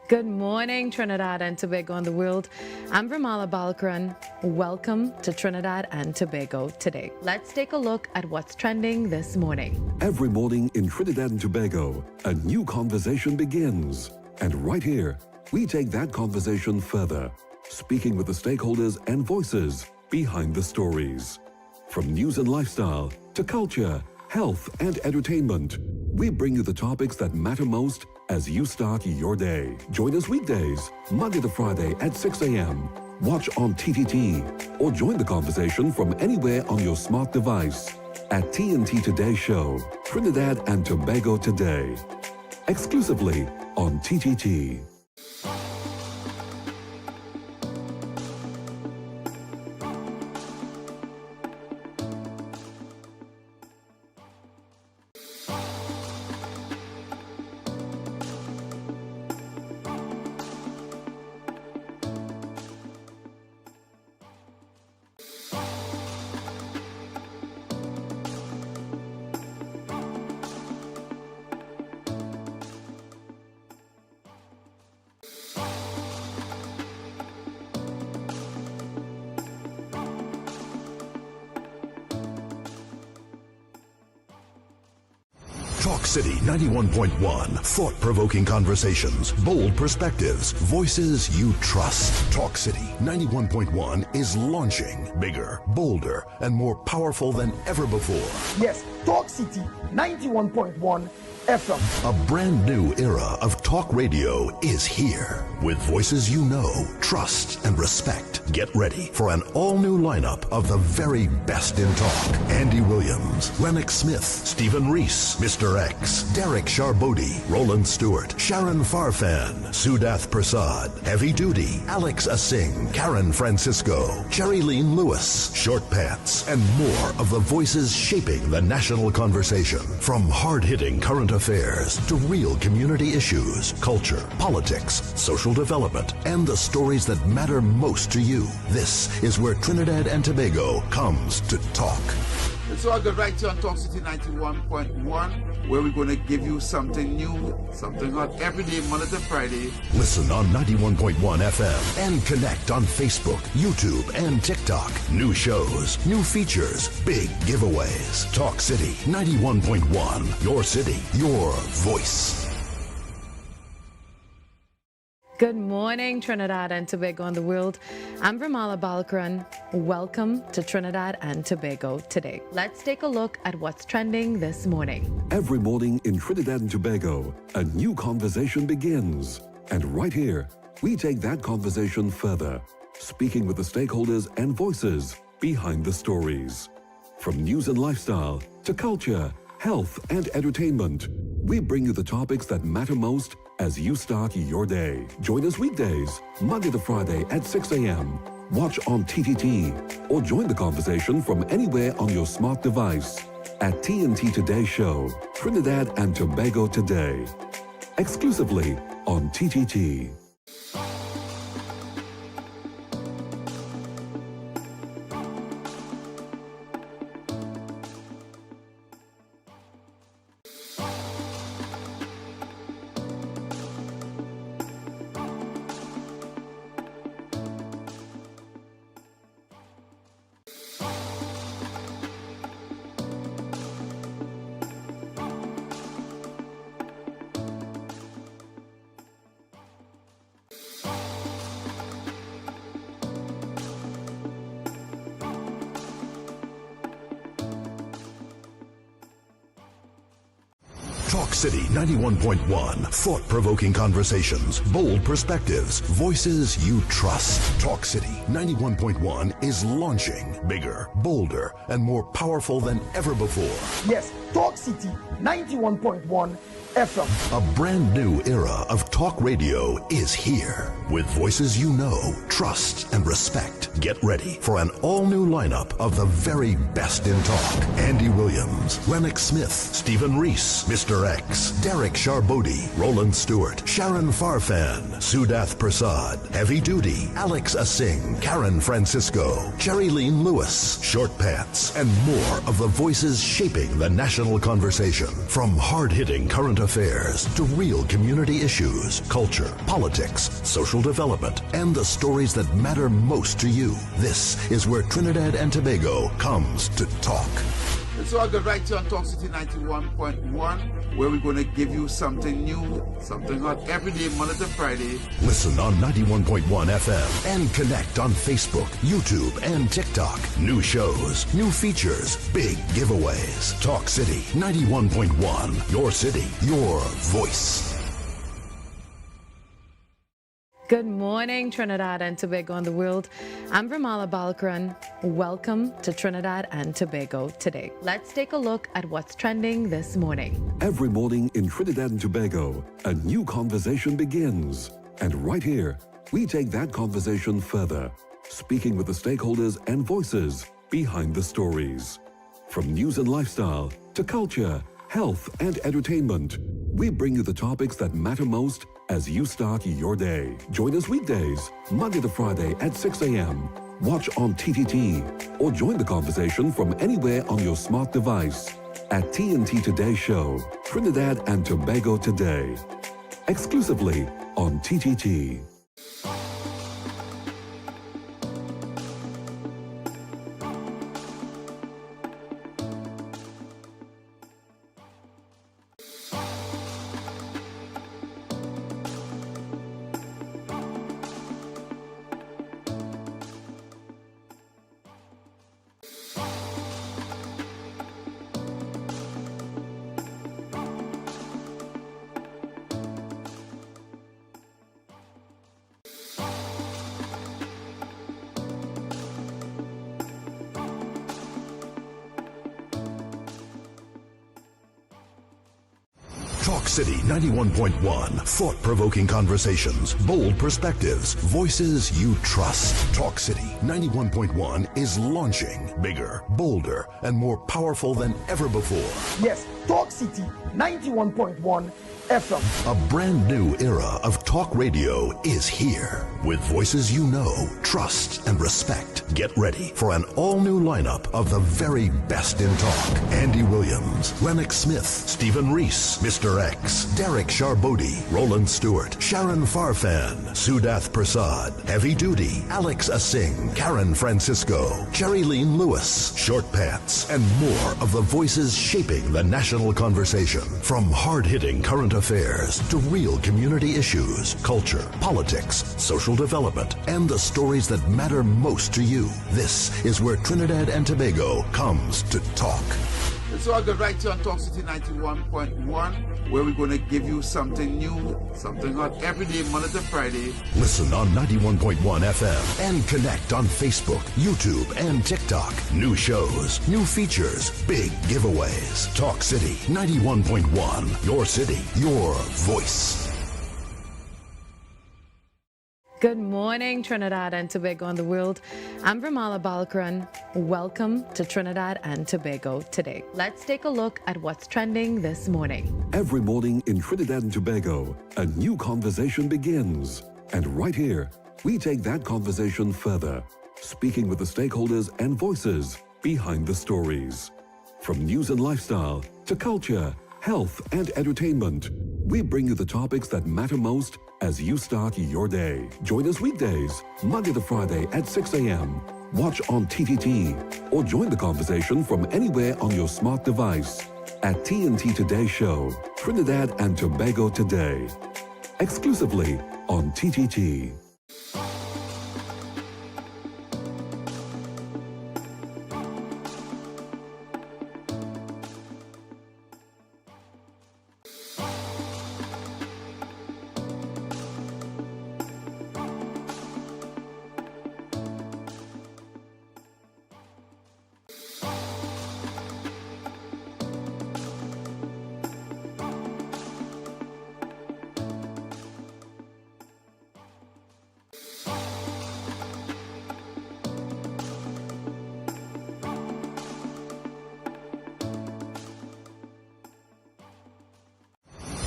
Good morning, Trinidad and Tobago and the world. I'm Vermala Balkaran. Welcome to Trinidad and Tobago today. Let's take a look at what's trending this morning. Every morning in Trinidad and Tobago, a new conversation begins. And right here, we take that conversation further, speaking with the stakeholders and voices behind the stories. From news and lifestyle to culture, health, and entertainment, we bring you the topics that matter most as you start your day. Join us weekdays, Monday to Friday at 6 a.m. Watch on TTT or join the conversation from anywhere on your smart device at TNT Today Show, Trinidad and Tobago Today, exclusively on TTT. Talk City 91.1. Thought-provoking conversations, bold perspectives, voices you trust. Talk City 91.1 is launching bigger, bolder, and more powerful than ever before. Yes, Talk City 91.1 FM. A brand new era of talk radio is here. With voices you know, trust, and respect. Get ready for an all-new lineup of the very best in talk. Andy Williams, Lennox Smith, Stephen Reese, Mr. X, Derek Charbodi, Roland Stewart, Sharon Farfan, Sudath Prasad, Heavy Duty, Alex Asing, Karen Francisco, Cherry-Leen Lewis, Short Pants, and more of the voices shaping the national conversation. From hard-hitting current affairs to real community issues, culture, politics, social development, and the stories that matter most to you. This is where Trinidad and Tobago comes to talk. It's all good right here on Talk City 91.1, where we're going to give you something new, something hot every day, Monday to Friday. Listen on 91.1 FM and connect on Facebook, YouTube, and TikTok. New shows, new features, big giveaways. Talk City 91.1. Your city, your voice. Good morning, Trinidad and Tobago and the world. I'm Vermala Balkaran. Welcome to Trinidad and Tobago today. Let's take a look at what's trending this morning. Every morning in Trinidad and Tobago, a new conversation begins. And right here, we take that conversation further, speaking with the stakeholders and voices behind the stories. From news and lifestyle to culture, health, and entertainment, we bring you the topics that matter most as you start your day. Join us weekdays, Monday to Friday at 6 a.m. Watch on TTT or join the conversation from anywhere on your smart device at TNT Today Show, Trinidad and Tobago Today, exclusively on TTT. Talk City 91.1. Thought-provoking conversations, bold perspectives, voices you trust. Talk City 91.1 is launching bigger, bolder, and more powerful than ever before. Yes, Talk City 91.1 FM. A brand new era of talk radio is here. With voices you know, trust, and respect. Get ready for an all-new lineup of the very best in talk. Andy Williams, Lennox Smith, Stephen Reese, Mr. X, Derek Charbodi, Roland Stewart, Sharon Farfan, Sudath Prasad, Heavy Duty, Alex Asing, Karen Francisco, Cherry-Leen Lewis, Short Pants, and more of the voices shaping the national conversation. From hard-hitting current affairs to real community issues, culture, politics, social development, and the stories that matter most to you. This is where Trinidad and Tobago comes to talk. It's all good right here on Talk City 91.1, where we're going to give you something new, something hot every day, Monday to Friday. Listen on 91.1 FM and connect on Facebook, YouTube, and TikTok. New shows, new features, big giveaways. Talk City 91.1. Your city, your voice. Good morning, Trinidad and Tobago and the world. I'm Vermala Balkaran. Welcome to Trinidad and Tobago today. Let's take a look at what's trending this morning. Every morning in Trinidad and Tobago, a new conversation begins. And right here, we take that conversation further, speaking with the stakeholders and voices behind the stories. From news and lifestyle to culture, health, and entertainment, we bring you the topics that matter most as you start your day. Join us weekdays, Monday to Friday at 6 a.m. Watch on TTT or join the conversation from anywhere on your smart device at TNT Today Show, Trinidad and Tobago Today, exclusively on TTT. Talk City 91.1. Thought-provoking conversations, bold perspectives, voices you trust. Talk City 91.1 is launching bigger, bolder, and more powerful than ever before. Yes, Talk City 91.1 FM. A brand new era of talk radio is here. With voices you know, trust, and respect. Get ready for an all-new lineup of the very best in talk. Andy Williams, Lennox Smith, Stephen Reese, Mr. X, Derek Charbodi, Roland Stewart, Sharon Farfan, Sudath Prasad, Heavy Duty, Alex Asing, Karen Francisco, Cherry-Leen Lewis, Short Pants, and more of the voices shaping the national conversation. From hard-hitting current affairs to real community issues, culture, politics, social development, and the stories that matter most to you. This is where Trinidad and Tobago comes to talk. So I'll get right here on Talk City 91.1, where we're going to give you something new, something hot every day, Monday to Friday. Listen on 91.1 FM and connect on Facebook, YouTube, and TikTok. New shows, new features, big giveaways. Talk City 91.1. Your city, your voice. Good morning, Trinidad and Tobago and the world. I'm Vermala Balkaran. Welcome to Trinidad and Tobago today. Let's take a look at what's trending this morning. Every morning in Trinidad and Tobago, a new conversation begins. And right here, we take that conversation further, speaking with the stakeholders and voices behind the stories. From news and lifestyle to culture, health, and entertainment, we bring you the topics that matter most as you start your day. Join us weekdays, Monday to Friday at 6 a.m. Watch on TTT or join the conversation from anywhere on your smart device at TNT Today Show, Trinidad and Tobago Today, exclusively on TTT.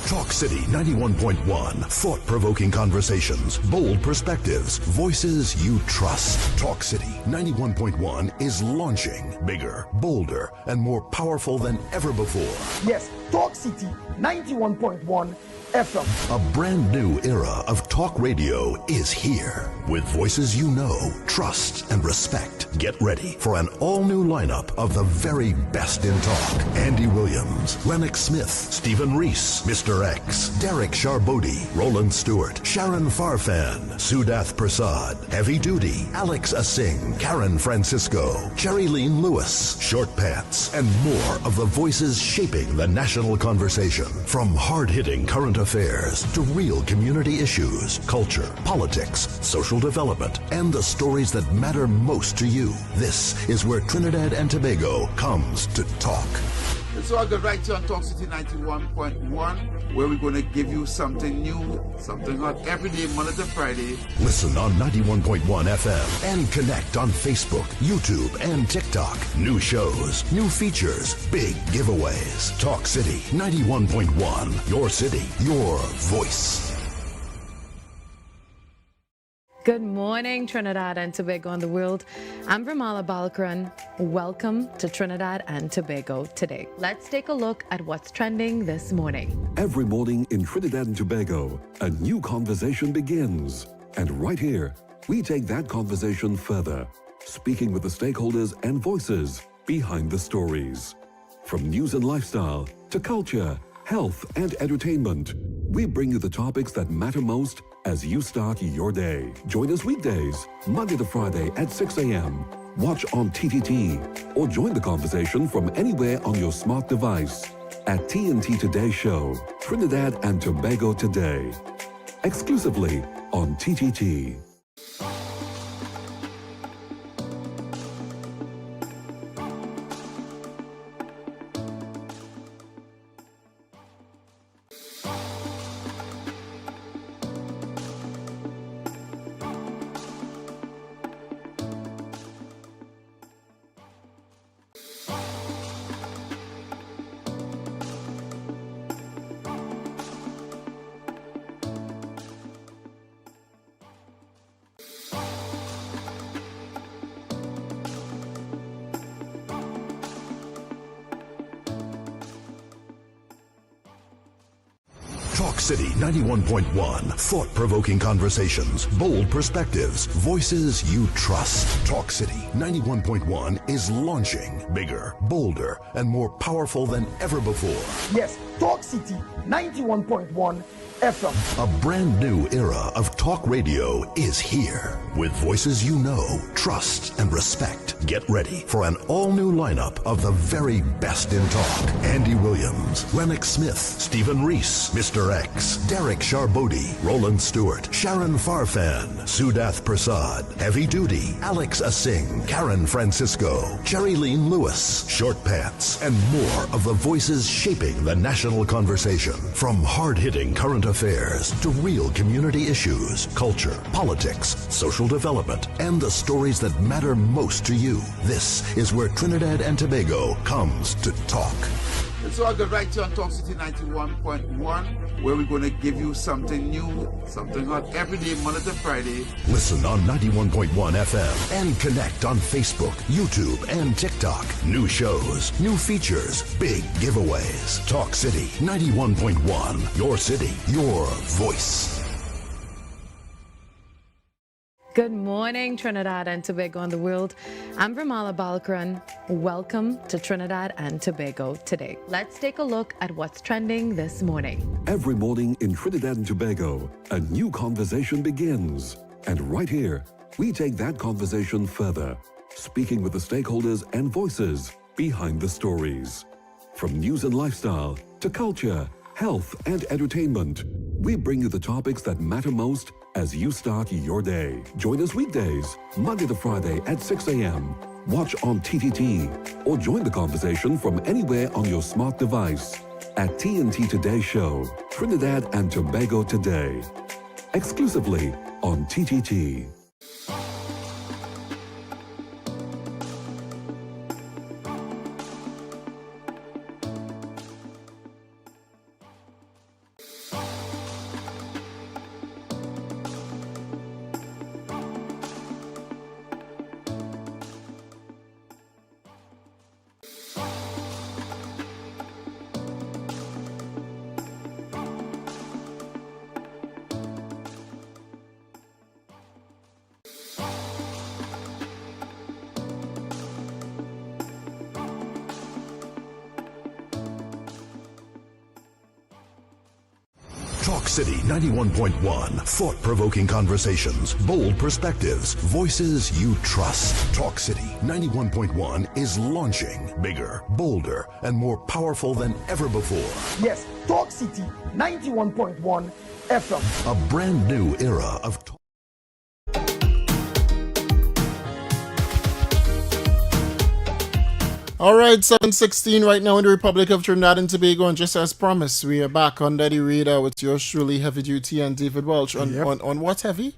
Talk City 91.1. Thought-provoking conversations, bold perspectives, voices you trust. Talk City 91.1 is launching bigger, bolder, and more powerful than ever before. Yes, Talk City 91.1 FM. A brand new era of talk radio is here. With voices you know, trust, and respect. Get ready for an all-new lineup of the very best in talk. Andy Williams, Lennox Smith, Stephen Reese, Mr. X, Derek Charbodi, Roland Stewart, Sharon Farfan, Sudath Prasad, Heavy Duty, Alex Asing, Karen Francisco, Cherry-Leen Lewis, Short Pants, and more of the voices shaping the national conversation. From hard-hitting current affairs to real community issues, culture, politics, social development, and the stories that matter most to you. This is where Trinidad and Tobago comes to talk. So I'll get right here on Talk City 91.1, where we're going to give you something new, something hot every day, Monday to Friday. Listen on 91.1 FM and connect on Facebook, YouTube, and TikTok. New shows, new features, big giveaways. Talk City 91.1. Your city, your voice. Good morning, Trinidad and Tobago and the world. I'm Vermala Balkaran. Welcome to Trinidad and Tobago today. Let's take a look at what's trending this morning. Every morning in Trinidad and Tobago, a new conversation begins. And right here, we take that conversation further, speaking with the stakeholders and voices behind the stories. From news and lifestyle to culture, health, and entertainment, we bring you the topics that matter most as you start your day. Join us weekdays, Monday to Friday at 6 a.m. Watch on TTT or join the conversation from anywhere on your smart device at TNT Today Show, Trinidad and Tobago Today, exclusively on TTT. Talk City 91.1. Thought-provoking conversations, bold perspectives, voices you trust. Talk City 91.1 is launching bigger, bolder, and more powerful than ever before. Yes, Talk City 91.1 FM. A brand new era of talk radio is here. With voices you know, trust, and respect. Get ready for an all-new lineup of the very best in talk. Andy Williams, Lennox Smith, Stephen Reese, Mr. X, Derek Charbodi, Roland Stewart, Sharon Farfan, Sudath Prasad, Heavy Duty, Alex Asing, Karen Francisco, Cherry-Leen Lewis, Short Pants, and more of the voices shaping the national conversation. From hard-hitting current affairs to real community issues, culture, politics, social development, and the stories that matter most to you. This is where Trinidad and Tobago comes to talk. It's all good right here on Talk City 91.1, where we're going to give you something new, something hot every day, Monday to Friday. Listen on 91.1 FM and connect on Facebook, YouTube, and TikTok. New shows, new features, big giveaways. Talk City 91.1. Your city, your voice. Good morning, Trinidad and Tobago and the world. I'm Vermala Balkaran. Welcome to Trinidad and Tobago today. Let's take a look at what's trending this morning. Every morning in Trinidad and Tobago, a new conversation begins. And right here, we take that conversation further, speaking with the stakeholders and voices behind the stories. From news and lifestyle to culture, health, and entertainment, we bring you the topics that matter most as you start your day. Join us weekdays, Monday to Friday at 6 a.m. Watch on TTT or join the conversation from anywhere on your smart device at TNT Today Show, Trinidad and Tobago Today, exclusively on TTT. Talk City 91.1. Thought-provoking conversations, bold perspectives, voices you trust. Talk City 91.1 is launching bigger, bolder, and more powerful than ever before. Yes, Talk City 91.1 FM. A brand new era of talk. All right, 7:16 right now in the Republic of Trinidad and Tobago, and just as promised, we are back on Daddy Radar with yours truly, Heavy Duty and David Welch. On what, Heavy?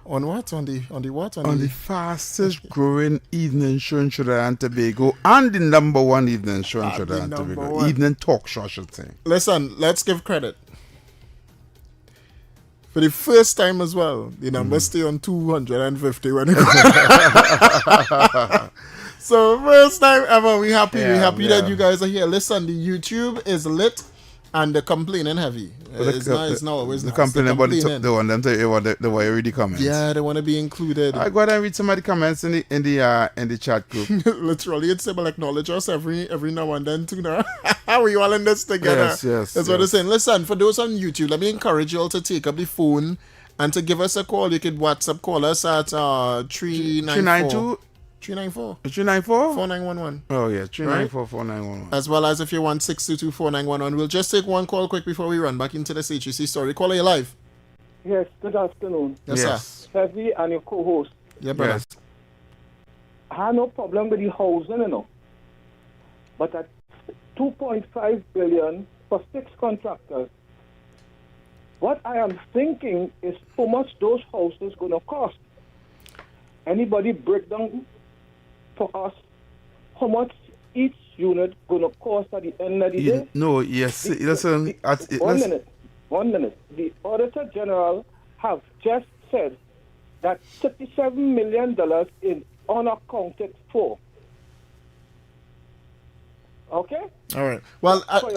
On what? On the what? On the fastest growing evening show in Trinidad and Tobago, and the number one evening show in Trinidad and Tobago. Evening talk show, I should say. Listen, let's give credit. For the first time as well, the number stay on 250 when it So first time ever, we happy that you guys are here. Listen, the YouTube is lit and the complaining heavy. It's not always the complaining about the one them tell you what they want to read the comments. Yeah, they want to be included. I go ahead and read some of the comments in the chat group. Literally, it's able acknowledge us every now and then too. Now we all in this together. Yes. That's what they're saying. Listen, for those on YouTube, let me encourage you all to take up the phone and to give us a call. You could WhatsApp call us at 394 4911. Oh, yeah, 394-4911. As well as if you want 622-4911. We'll just take one call quick before we run back into this HEC story. Caller, you live. Yes, good afternoon. Yes, sir. Heavy and your co-host. Yeah, brother. Yes. I have no problem with the housing, you know. But at $2.5 billion for 6 contractors, what I am thinking is how much those houses going to cost. Anybody break down for us how much each unit going to cost at the end of the day? No, yes. Listen. One minute. The Auditor General have just said that $37 million is unaccounted for. Okay? All right. Well, after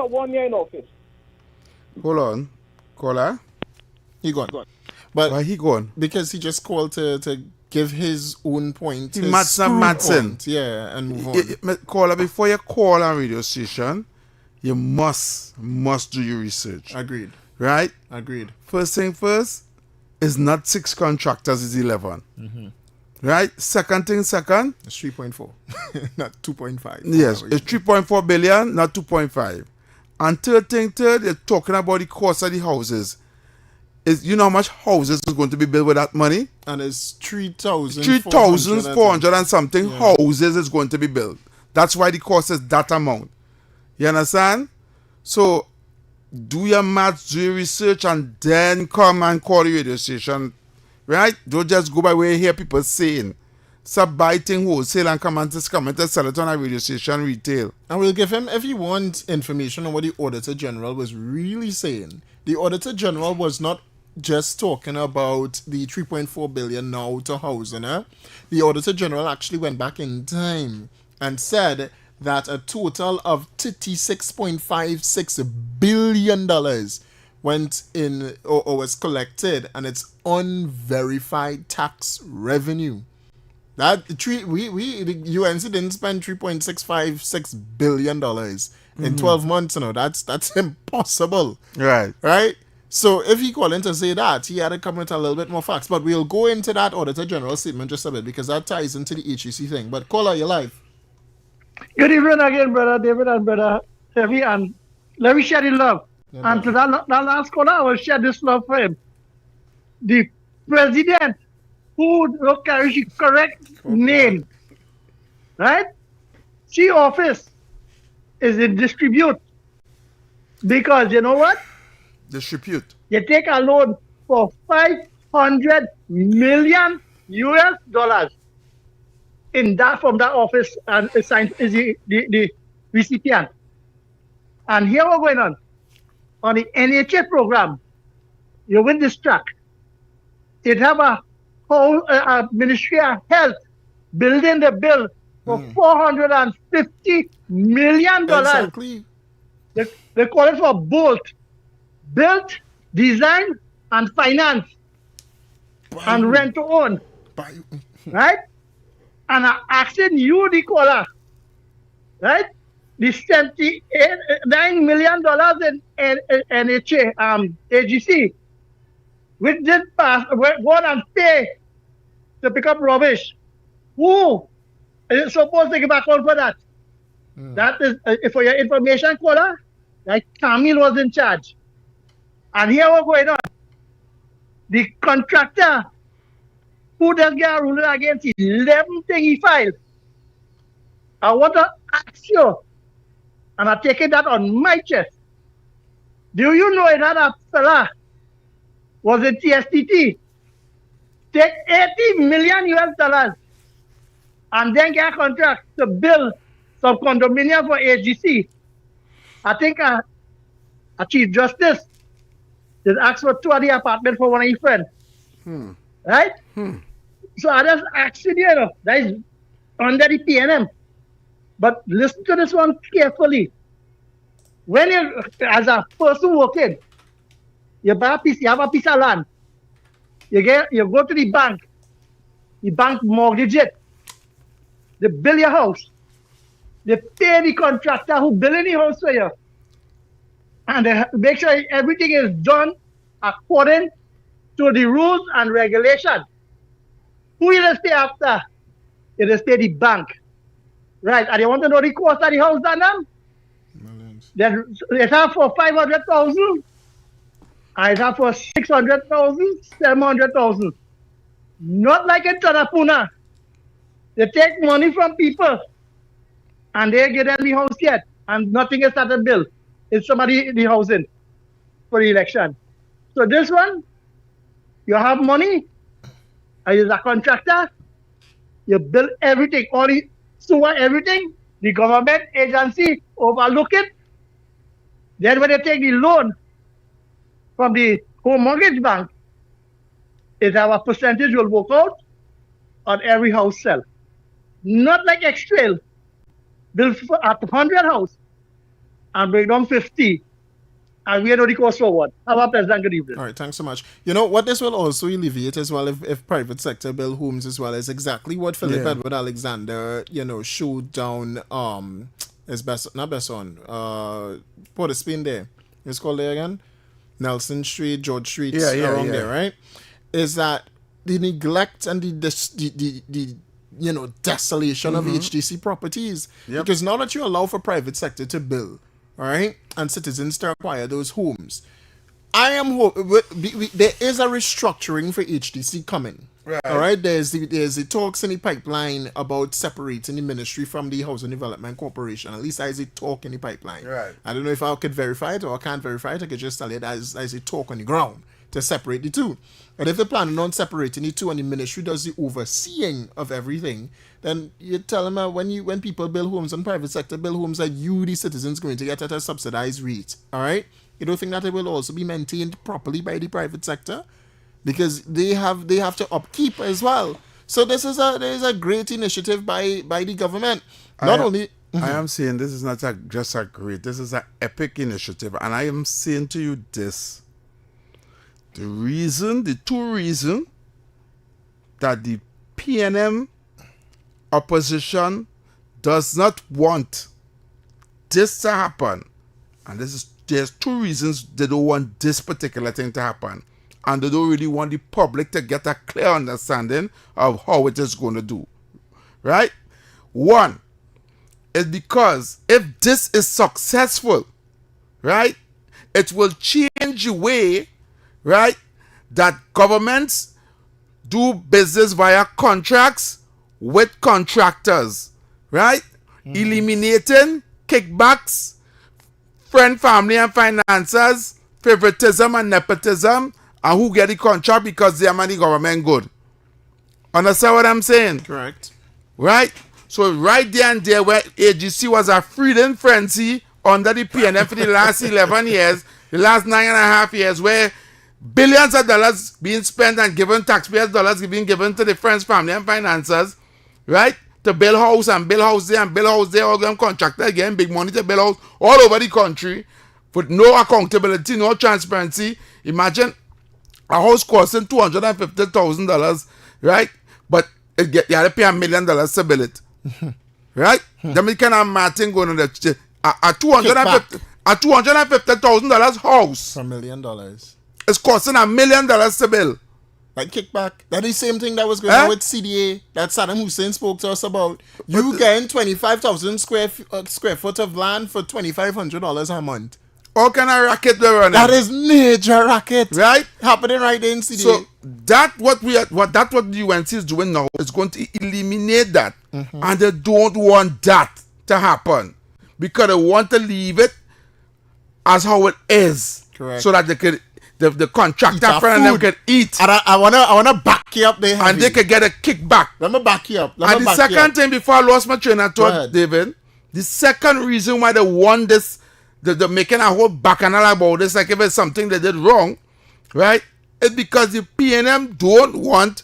1 year in office. Hold on. Caller? He gone. But why he gone? Because he just called to give his own point. He his Madsen. Yeah, and move on. Caller, before you call a radio station, you must do your research. Agreed. Right? Agreed. First thing first, it's not 6 contractors, it's 11. Mm-hmm. Right? Second thing second. It's 3.4, not 2.5. Yes, it's 3.4 billion, not 2.5. And third, you're talking about the cost of the houses. You know how much houses is going to be built with that money? And it's 3,400 and something houses is going to be built. That's why the cost is that amount. You understand? So do your maths, do your research, and then come and call the radio station. Right? Don't just go by where you hear people saying. Stop buying wholesale and come and sell it on a radio station retail. And we'll give him, if you want information on what the Auditor General was really saying. The Auditor General was not just talking about the 3.4 billion now to housing. The Auditor General actually went back in time and said that a total of $36.56 billion went in or was collected, and it's unverified tax revenue. That the UNC didn't spend $3.656 billion in 12 months. That's impossible. Right. So if he called in to say that, he had to come with a little bit more facts. But we'll go into that Auditor General statement just a bit, because that ties into the HEC thing. But caller, you're live. Good evening again, Brother David and Brother Heavy, and let me share the love. Yeah, and to that last caller, I will share this love for him. The president who carries the correct name, right? She office is in distribute. Because you know what? Distribute. You take a loan for $500 million in that from that office, and assigned is the recipient. And here we're going on the NHA program. You win this track. It have a whole Ministry of Health building the bill for $450 million. Exactly. They call it for BOLT. Built, design, and finance. And rent to own. Right? And I'm asking you, the caller, right? The $79 million in NHA, AGC, which did pass, go and pay to pick up rubbish. Who is supposed to give account for that? That is, for your information, caller, like Camille was in charge. And here we're going on. The contractor who does get a ruling against 11 things he filed. I want to ask you, and I'm taking that on my chest. Do you know that a fella was in TSTT, take $80 million and then get a contract to build some condominium for AGC? I think a Chief Justice just asked for 2 of the apartments for one of his friends. Right? So I just asking you, that is under the PNM. But listen to this one carefully. When you, as a person working, you buy a piece, you have a piece of land. You go to the bank mortgage it. They build your house. They pay the contractor who building the house for you. And they make sure everything is done according to the rules and regulations. Who will stay after? It will stay the bank. Right. And you want to know the cost of the house done them? Then it have for 500,000. I have for 600,000, 700,000. Not like in Tarapuna. They take money from people and they get them the house yet, and nothing is started built. It's somebody the housing for the election. So this one, you have money, and you're a contractor, you build everything, all the sewer, everything, the government agency overlook it. Then when they take the loan from the home mortgage bank, it have a percentage will work out on every house sell. Not like X-Trail, build at 100 house and bring down 50. and we know the course forward. Have a pleasant good evening. All right, thanks so much. You know what this will also alleviate as well if private sector build homes as well is exactly what Philip Edward Alexander, showed down is best not Besson, Port of Spain there. It's called there again? Nelson Street, George Street, around there, right? Is that the neglect and the desolation of HDC properties. Yep. Because now that you allow for private sector to build, all right, and citizens to acquire those homes, I am hoping there is a restructuring for HDC coming. Right. All right, there's the talks in the pipeline about separating the ministry from the Housing Development Corporation. At least as a talk in the pipeline. Right. I don't know if I could verify it or I can't verify it. I could just tell it as a talk on the ground to separate the two. But if they're planning on separating the two and the ministry does the overseeing of everything, then you tell them when people build homes and private sector build homes that you, the citizens, going to get at a subsidized rate. All right? You don't think that it will also be maintained properly by the private sector? Because they have to upkeep as well. So there is a great initiative by the government. I am saying this is not just a great, this is an epic initiative. And I am saying to you this. The two reasons that the PNM opposition does not want this to happen, and there's two reasons they don't want this particular thing to happen, and they don't really want the public to get a clear understanding of how it is going to do, right? One is because if this is successful, right, it will change the way, right, that governments do business via contracts with contractors, right? Eliminating kickbacks, friend, family, and financiers, favoritism and nepotism, and who get the contract because they are money government good. Understand what I'm saying? Correct. Right? So right there and there where AGC was a freedom frenzy under the PNM for the last 11 years, the last 9.5 years, where billions of dollars being spent and given, taxpayers' dollars being given to the friends, family, and financiers, right? To build house and build house there and build house there, all them contractors getting big money to build house all over the country with no accountability, no transparency. Imagine a house costing $250,000, right? But you have to pay $1 million to build it, right? Then kind of Martin going on the a $250,000 house. $1 million. It's costing $1 million to build. Like kickback. That's the same thing that was going on with CDA that Saddam Hussein spoke to us about. You getting 25,000 square foot of land for $2,500 a month. All kind of racket they're running. That is major racket, right? Happening right there in CDA. So what the UNC is doing now is going to eliminate that, and they don't want that to happen because they want to leave it as how it is, correct? So that they could. The contractor friend and them can eat. And I wanna back you up there. And they can get a kickback. Let me back you up. And the second thing, before I lost my train of thought, David, the second reason why they want this, they're making a whole bacchanal about this, like if it's something they did wrong, right? It's because the PNM don't want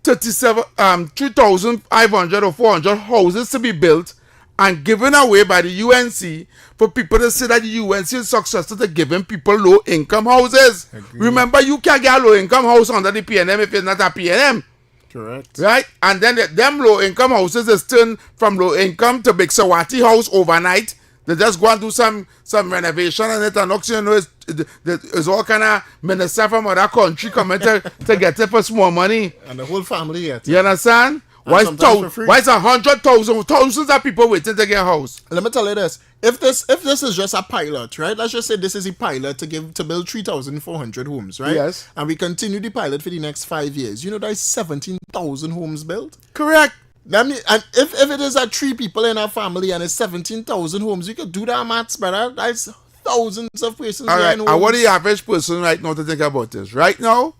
3,500 or 400 houses to be built and given away by the UNC for people to say that the UNC is successful to giving people low-income houses. Agreed. Remember, you can't get a low-income house under the PNM if it's not a PNM. Correct. Right? And then them low-income houses is turned from low-income to big Sawati house overnight. They just go and do some renovation and it, and next you know, it's all kind of minister from other country coming to get it for small money. And the whole family yet. You understand? Why is 100,000 thousands of people waiting to get a house? Let me tell you this: if this is just a pilot, right? Let's just say this is a pilot to build 3,400 homes, right? Yes. And we continue the pilot for the next 5 years. You know, there's 17,000 homes built. Correct. And if it is at 3 people in a family and it's 17,000 homes, you could do that maths, brother. That's thousands of persons. All right. And what the average person right now to think about this? Right now,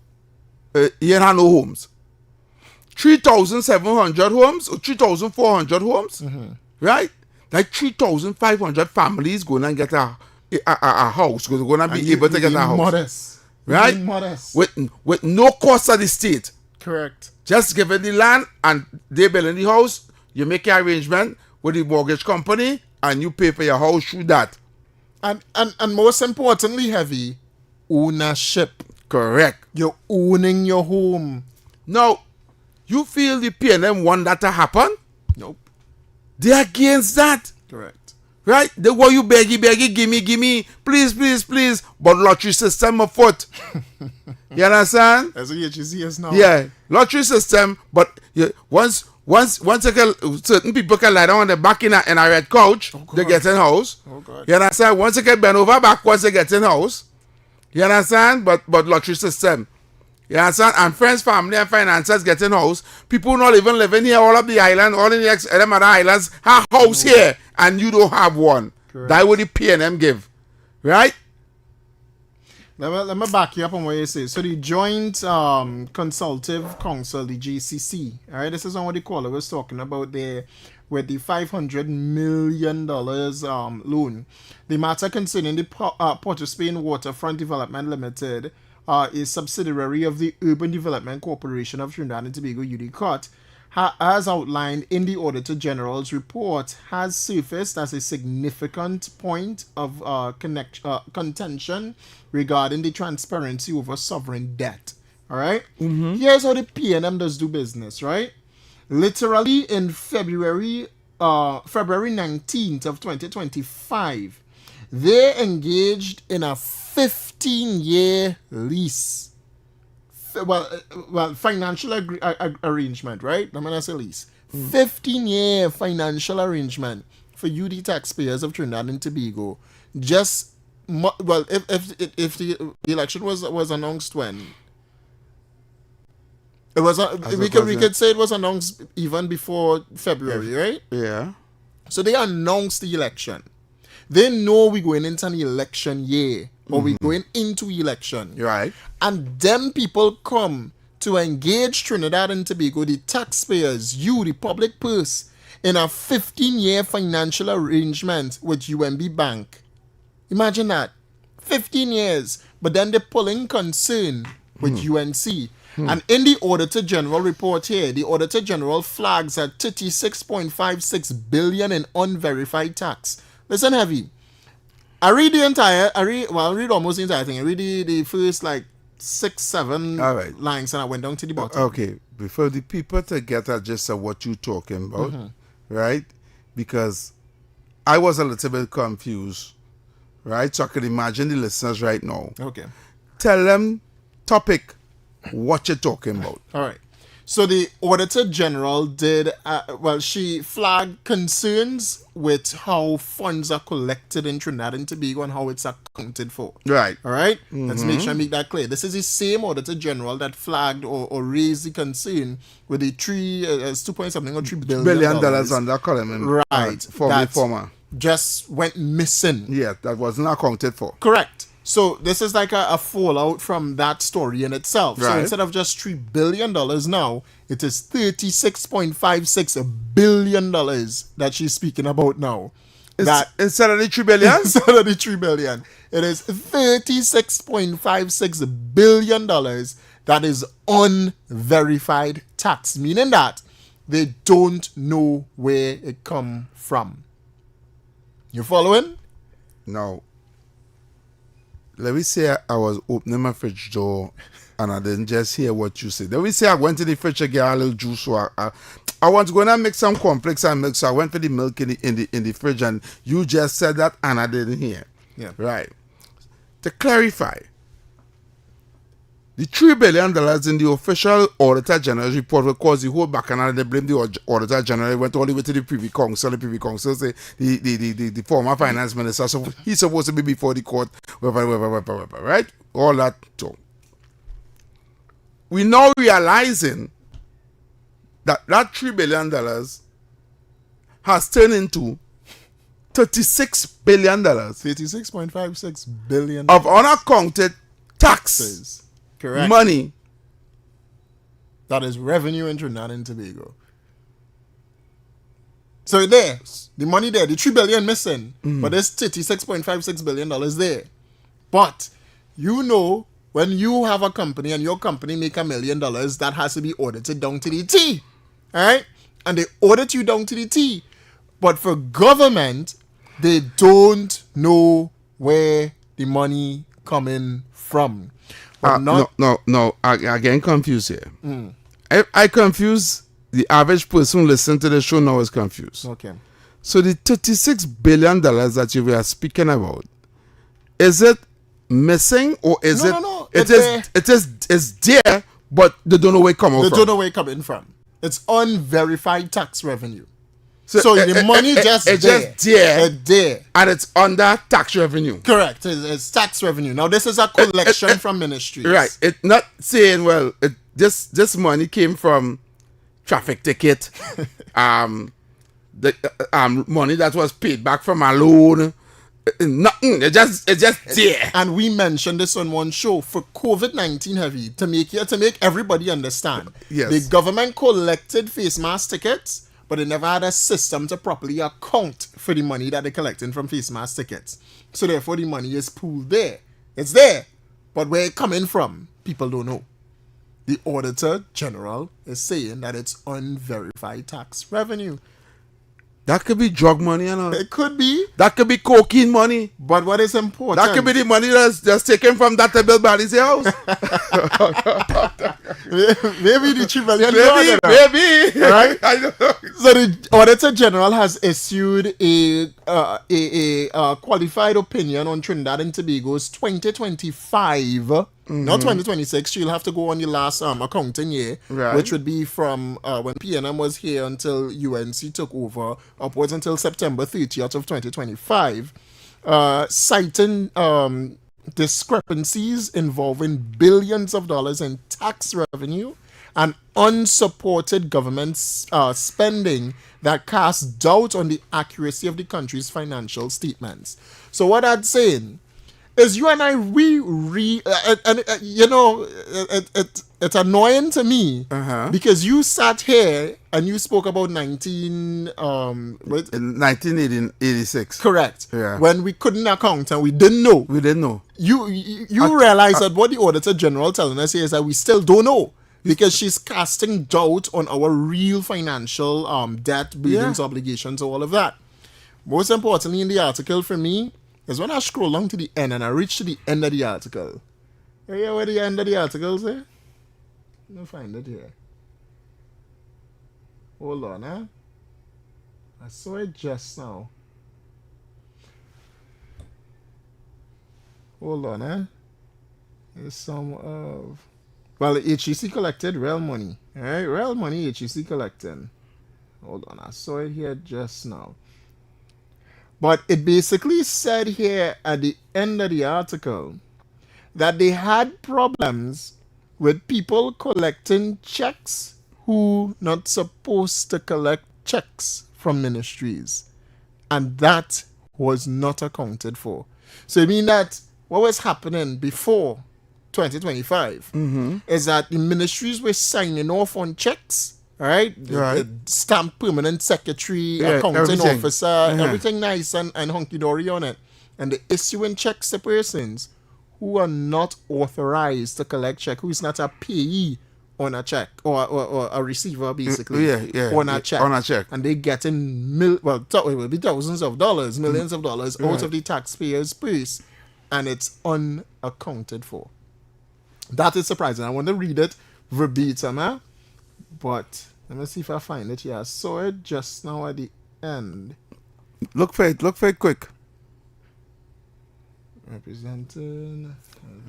he ain't have no homes. 3,700 homes or 3,400 homes, right? Like 3,500 families going to get a house. Going to be able to get a house. Modest. Right? Modest. With no cost of the state. Correct. Just give it the land and they build in the house. You make an arrangement with the mortgage company and you pay for your house through that. And most importantly, heavy ownership. Correct. You're owning your home. Now, you feel the PNM want that to happen? Nope. They're against that. Correct. Right? They want you beggy, gimme, please. But lottery system afoot. You understand? That's what you see us now. Yeah, lottery system. But once certain people can lie down on the back in a red couch, they get in house. Oh God. You understand? Once they can bend over backwards, they get in house. You understand? But lottery system. You understand? And friends, family, and financiers get in house. People not even living here, all of the island, all in the them other islands have house here, and you don't have one. Correct. That would the PNM give. Right? Let me back you up on what you say. So the Joint Consultative Council, the JCC, all right, this is on what the caller was talking about there with the $500 million loan. The matter concerning the Port of Spain Waterfront Development Limited, a subsidiary of the Urban Development Corporation of Trinidad and Tobago, UDCOT, as outlined in the Auditor General's report, has surfaced as a significant point of contention regarding the transparency over sovereign debt. All right? Mm-hmm. Here's how the PNM does do business, right? Literally in February 19th of 2025, they engaged in a 15-year lease. Well, financial arrangement, right? I'm gonna say lease. 15-year financial arrangement for you, the taxpayers of Trinidad and Tobago. Just if the election was announced when it was, we could say it was announced even before February, right? Yeah. So they announced the election. They know we're going into an election year, or we're going into election. Right. And them people come to engage Trinidad and Tobago, the taxpayers, you, the public purse, in a 15-year financial arrangement with UMB Bank. Imagine that. 15 years. But then they're pulling concern with UNC. And in the Auditor General report here, the Auditor General flags at 36.56 billion in unverified tax. Listen, heavy. I read almost the entire thing. I read the first 6-7 lines, and I went down to the bottom. Okay, before the people to get a gist of what you're talking about, right? Because I was a little bit confused, right? So I can imagine the listeners right now. Okay. Tell them topic, what you're talking about. All right. So the Auditor General did, she flagged concerns with how funds are collected in Trinidad and Tobago and how it's accounted for. Right. All right? Let's make sure I make that clear. This is the same Auditor General that flagged or raised the concern with the $2.3 billion on that column. Right. For the former. Just went missing. Yeah, that wasn't accounted for. Correct. So this is like a fallout from that story in itself. Right. So instead of just $3 billion now, it is $36.56 billion that she's speaking about now. Instead of the $3 billion? Instead of the $3 billion. It is $36.56 billion that is unverified tax, meaning that they don't know where it come from. You following? No. Let me say I was opening my fridge door and I didn't just hear what you said. Let me say I went to the fridge to get a little juice. So I want to go and make some complex and milk. So I went for the milk in the fridge, and you just said that and I didn't hear. Yeah. Right. To clarify, the $3 billion in the official Auditor General's report will cause the whole bacchanal. They blame the Auditor General. It went all the way to the Privy Council. The Privy Council say the former finance minister, so he's supposed to be before the court, right? All that talk. We now realizing that $3 billion has turned into $36 billion. $36.56 billion. Of unaccounted taxes. Correct. Money. That is revenue in Trinidad and Tobago. So there, the money there, the $3 billion missing, but there's $36.56 billion there. But you know, when you have a company and your company make $1 million, that has to be audited down to the T. Alright? And they audit you down to the T. But for government, they don't know where the money coming from. But No. I getting confused here. I confuse the average person who listen to the show now is confused. Okay. So the $36 billion that you were speaking about, is it missing or is No. It's there, but they don't know where it coming from. They don't know where it coming from. It's unverified tax revenue. So the money just there. It's there. And it's under tax revenue. Correct. It's tax revenue. Now, this is a collection from ministries. Right. It's not saying, well, this money came from traffic ticket, the money that was paid back from a loan. Nothing. It's just there. And we mentioned this on one show for COVID-19 heavy to make everybody understand. Yes. The government collected face mask tickets, but they never had a system to properly account for the money that they're collecting from face mask tickets. So therefore, the money is pooled there. It's there, but where it coming from, people don't know. The Auditor General is saying that it's unverified tax revenue. That could be drug money, you know. It could be. That could be cocaine money. But what is important? That could be the money that's just taken from that Bill Bally's house. Maybe the $3 million. Maybe. Right? I don't know. So the Auditor General has issued a qualified opinion on Trinidad and Tobago's 2025. Not 2026. She'll have to go on the last accounting year, right, which would be from when PNM was here until UNC took over, upwards until September 30th of 2025, citing discrepancies involving billions of dollars in tax revenue and unsupported government spending that casts doubt on the accuracy of the country's financial statements. So what I'm saying is you and I, it's annoying to me because you sat here and you spoke about 1986. Correct. Yeah. When we couldn't account and we didn't know. You realize that what the Auditor General telling us here is that we still don't know because she's casting doubt on our real financial debt, billings, obligations, all of that. Most importantly in the article for me is when I scroll along to the end and I reach to the end of the article. Yeah, where the end of the article is there? Let me find it here. Hold on, I saw it just now. Hold on, There's some of... Well, HEC collected real money. Alright, real money HEC collecting. Hold on, I saw it here just now. But it basically said here at the end of the article that they had problems with people collecting checks who not supposed to collect checks from ministries. And that was not accounted for. So I mean that what was happening before 2025 is that the ministries were signing off on checks. Right? Stamp permanent secretary, accounting officer, everything nice and hunky-dory on it. And they're issuing checks to persons who are not authorized to collect check, who is not a payee on a check, or a receiver, basically, on a check. And they getting, it will be thousands of dollars, millions of dollars out of the taxpayers' purse. And it's unaccounted for. That is surprising. I want to read it verbatim, but let me see if I find it here. I saw it just now at the end. Look for it quick. Representing.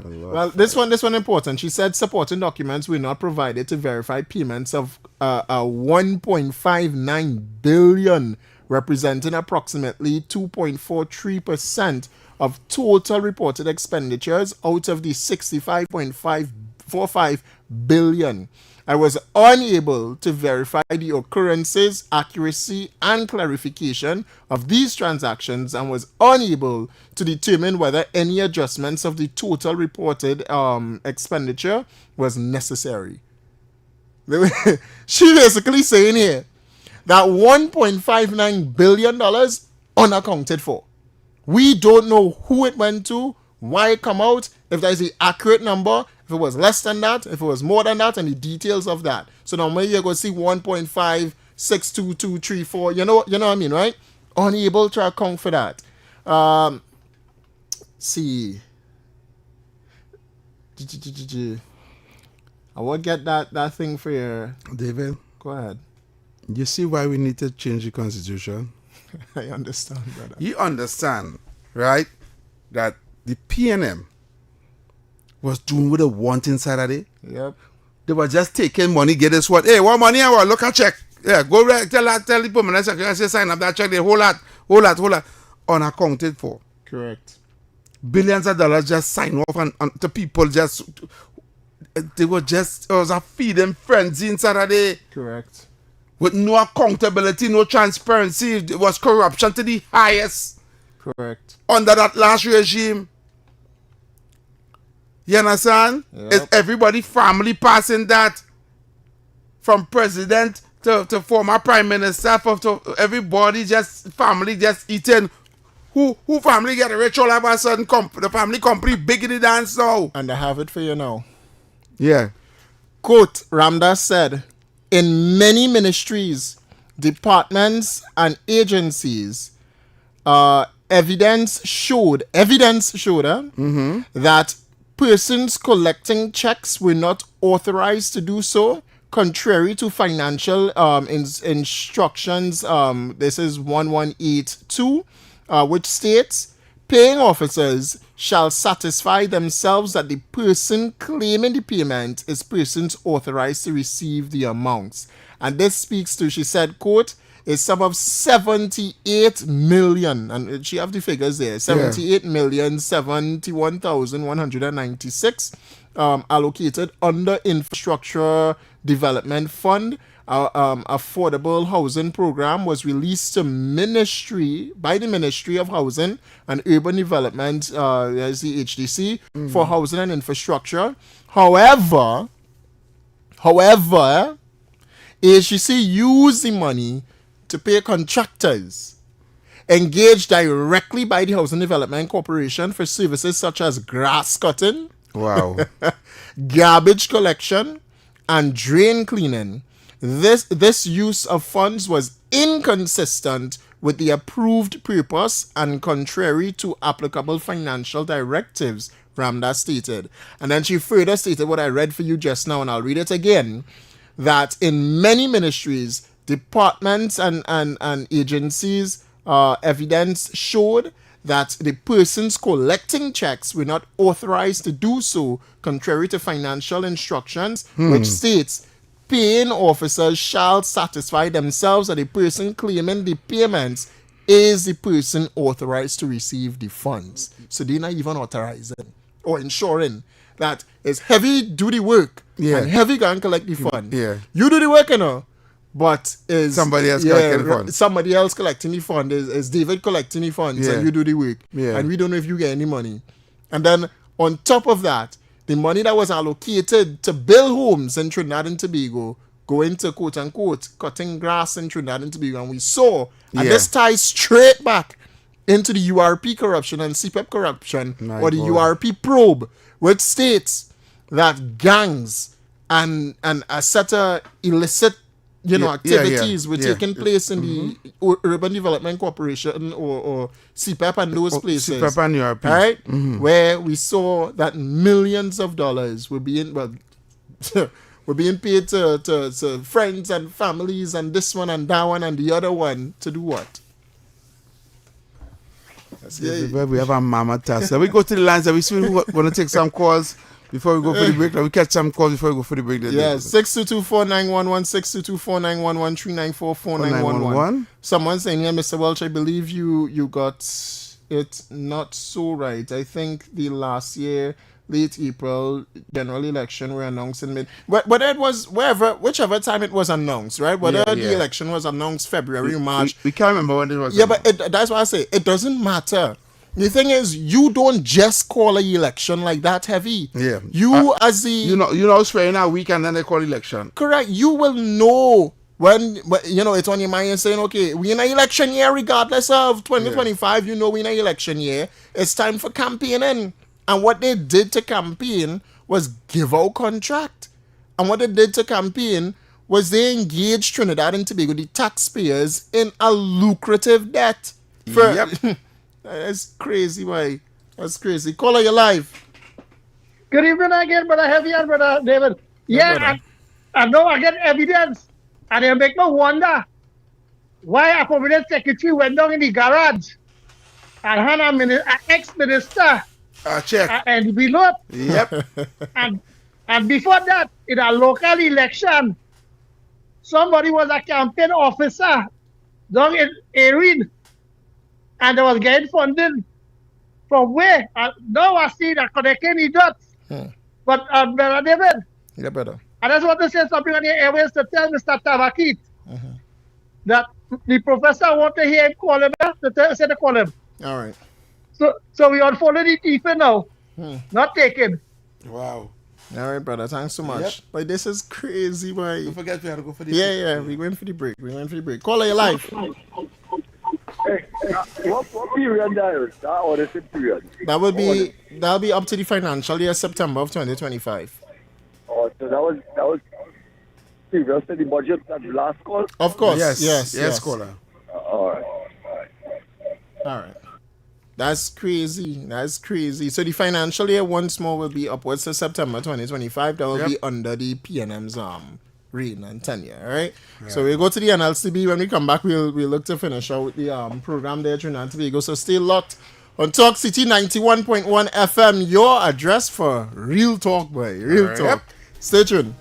Well, this one important. She said supporting documents were not provided to verify payments of 1.59 billion, representing approximately 2.43% of total reported expenditures out of the 65.545 billion. I was unable to verify the occurrences, accuracy, and clarification of these transactions and was unable to determine whether any adjustments of the total reported expenditure was necessary. She basically saying here that $1.59 billion unaccounted for. We don't know who it went to, why it come out, if there's the accurate number, if it was less than that, if it was more than that, and the details of that. So now maybe you're going to see 1.562234, you know what I mean, right? Unable to account for that. see. I will get that thing for you. David. Go ahead. You see why we need to change the constitution? I understand, brother. You understand, right? That the PNM was doing what they want inside of it. Yep. They were just taking money, get this what? Hey, what money I want? Look at check. Yeah, go tell the permanent secretary, say sign up that check. They whole lot, unaccounted for. Correct. Billions of dollars just sign off and the people just, they were just, it was a feeding frenzy inside of there. Correct. With no accountability, no transparency. It was corruption to the highest. Correct. Under that last regime. You understand? Yep. It's everybody family passing that. From president to former prime minister, to everybody just family just eating. Who family get rich all of a sudden? The family company big in the dance now. And I have it for you now. Yeah. Quote, Ramdas said, in many ministries, departments and agencies, evidence showed that persons collecting checks were not authorized to do so, contrary to financial instructions. This is 1182, which states, paying officers shall satisfy themselves that the person claiming the payment is persons authorized to receive the amounts. And this speaks to, she said, quote, a sum of 78 million, and she have the figures there, 78,071,196 allocated under Infrastructure Development Fund. Affordable housing program was released to by the Ministry of Housing and Urban Development, as the HDC, for housing and infrastructure. However, HDC used the money to pay contractors engaged directly by the Housing Development Corporation for services such as grass cutting, wow, garbage collection, and drain cleaning. This use of funds was inconsistent with the approved purpose and contrary to applicable financial directives, Ramdas stated. And then she further stated what I read for you just now, and I'll read it again, that in many ministries, departments and agencies, evidence showed that the persons collecting checks were not authorized to do so, contrary to financial instructions, which states, paying officers shall satisfy themselves that the person claiming the payments is the person authorized to receive the funds. So they're not even authorizing or ensuring that it's heavy duty work and heavy can collect the fund. Yeah. You do the work, but is somebody else collecting the fund. Somebody else collecting the fund is David collecting the funds and you do the work. Yeah. And we don't know if you get any money. And then on top of that, the money that was allocated to build homes in Trinidad and Tobago go into, quote unquote, cutting grass in Trinidad and Tobago. And we saw, and this ties straight back into the URP corruption and CPEP corruption, or the URP probe, which states that gangs and a set of illicit activities were taking place in the Urban Development Corporation or CPEP and those places. CPEP and URP. Right? Where we saw that millions of dollars were being, were being paid to friends and families and this one and that one and the other one to do what? We have a mama task. We go to the lines and we see we want to take some calls before we go for the break. We catch some calls before we go for the break. Yeah, 622-4911, 622-491-13944-911. Someone saying here, Mr. Welch, I believe you got it not so right. I think the last year, late April, general election were announced in mid. Whether it was whichever time it was announced, right? Whether the election was announced February, March. We can't remember when it was. Yeah, but that's why I say it doesn't matter. The thing is, you don't just call an election like that heavy. Yeah. You as the... You know, spending a week and then they call election. Correct. You will know when it's on your mind and saying, okay, we in an election year regardless of 2025, we in an election year. It's time for campaigning. And what they did to campaign was give out contract. And what they did to campaign was they engaged Trinidad and Tobago, the taxpayers, in a lucrative debt. It's crazy, why? That's crazy. Caller, you live. Good evening again, Brother Heavy and Brother David. Yeah, I know I get evidence. And it make me wonder why a permanent secretary went down in the garage and had an ex-minister check. And below. Yep. and before that, in a local election, somebody was a campaign officer down in Erin, and they was getting funding from where? Now I see that connecting the dots. But Brother David, yeah, brother. I just want to say something on the airways to tell Mr. Tavakit that the professor want to hear him call him to call him. All right. So we unfolded it even now. Not taken. Wow. All right, brother. Thanks so much. Yep. But this is crazy, boy. Don't forget we had to go for the Yeah. We went for the break. Caller, you live. What period that is? That audited period? That'll be up to the financial year September of 2025. Oh, so that was previous to the budget at the last call? Of course. Yes, caller. All right. That's crazy. So the financial year once more will be upwards to September 2025. That will be under the PNM's reign and tenure. All right. So we'll go to the NLCB. When we come back, we'll look to finish out the program there at Trinidad and Tobago. So stay locked on Talk City 91.1 FM. Your address for real talk, boy. Real talk. Yep. Stay tuned.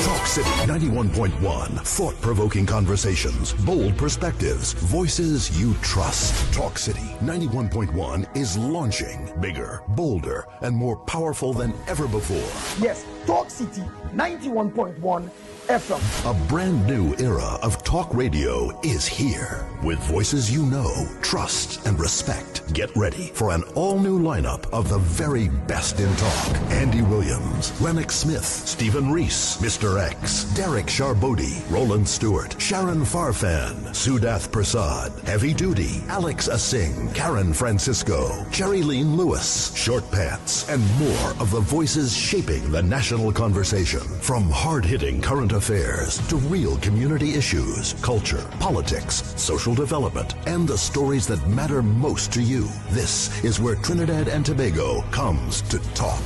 Talk City 91.1. Thought-provoking conversations, bold perspectives, voices you trust. Talk City 91.1 is launching bigger, bolder, and more powerful than ever before. Yes, Talk City 91.1 FM. A brand new era of talk radio is here. With voices you know, trust, and respect. Get ready for an all-new lineup of the very best in talk. Andy Williams, Lennox Smith, Stephen Reese, Mr. X, Derek Charbodi, Roland Stewart, Sharon Farfan, Sudath Prasad, Heavy Duty, Alex Asing, Karen Francisco, Cherry-Leen Lewis, Short Pants, and more of the voices shaping the national conversation. From hard-hitting current affairs to real community issues, culture, politics, social development, and the stories that matter most to you. This is where Trinidad and Tobago comes to talk.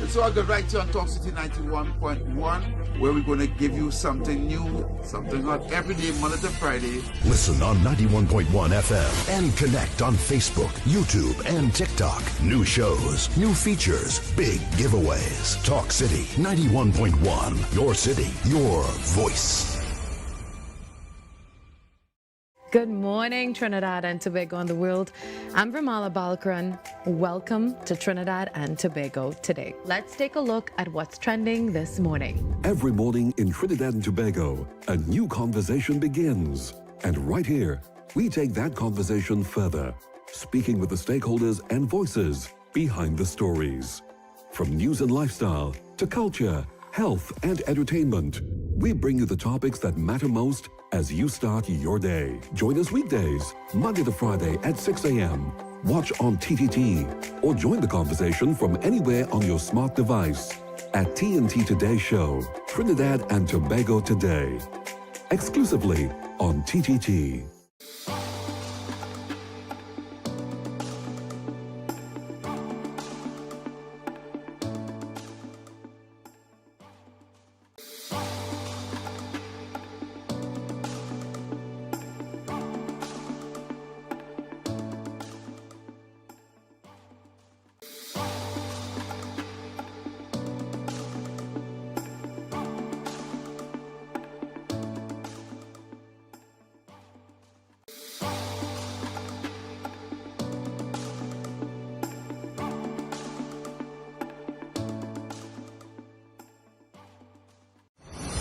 It's all good right here on Talk City 91.1, where we're going to give you something new, something hot every day, Monday to Friday. Listen on 91.1 FM and connect on Facebook, YouTube, and TikTok. New shows, new features, big giveaways. Talk City 91.1. Your city, your voice. Good morning, Trinidad and Tobago and the world. I'm Ramala Balkaran. Welcome to Trinidad and Tobago today. Let's take a look at what's trending this morning. Every morning in Trinidad and Tobago, a new conversation begins. And right here, we take that conversation further, speaking with the stakeholders and voices behind the stories. From news and lifestyle to culture, health, and entertainment, we bring you the topics that matter most as you start your day. Join us weekdays, Monday to Friday at 6 a.m. Watch on TTT or join the conversation from anywhere on your smart device at TNT Today Show, Trinidad and Tobago Today, exclusively on TTT.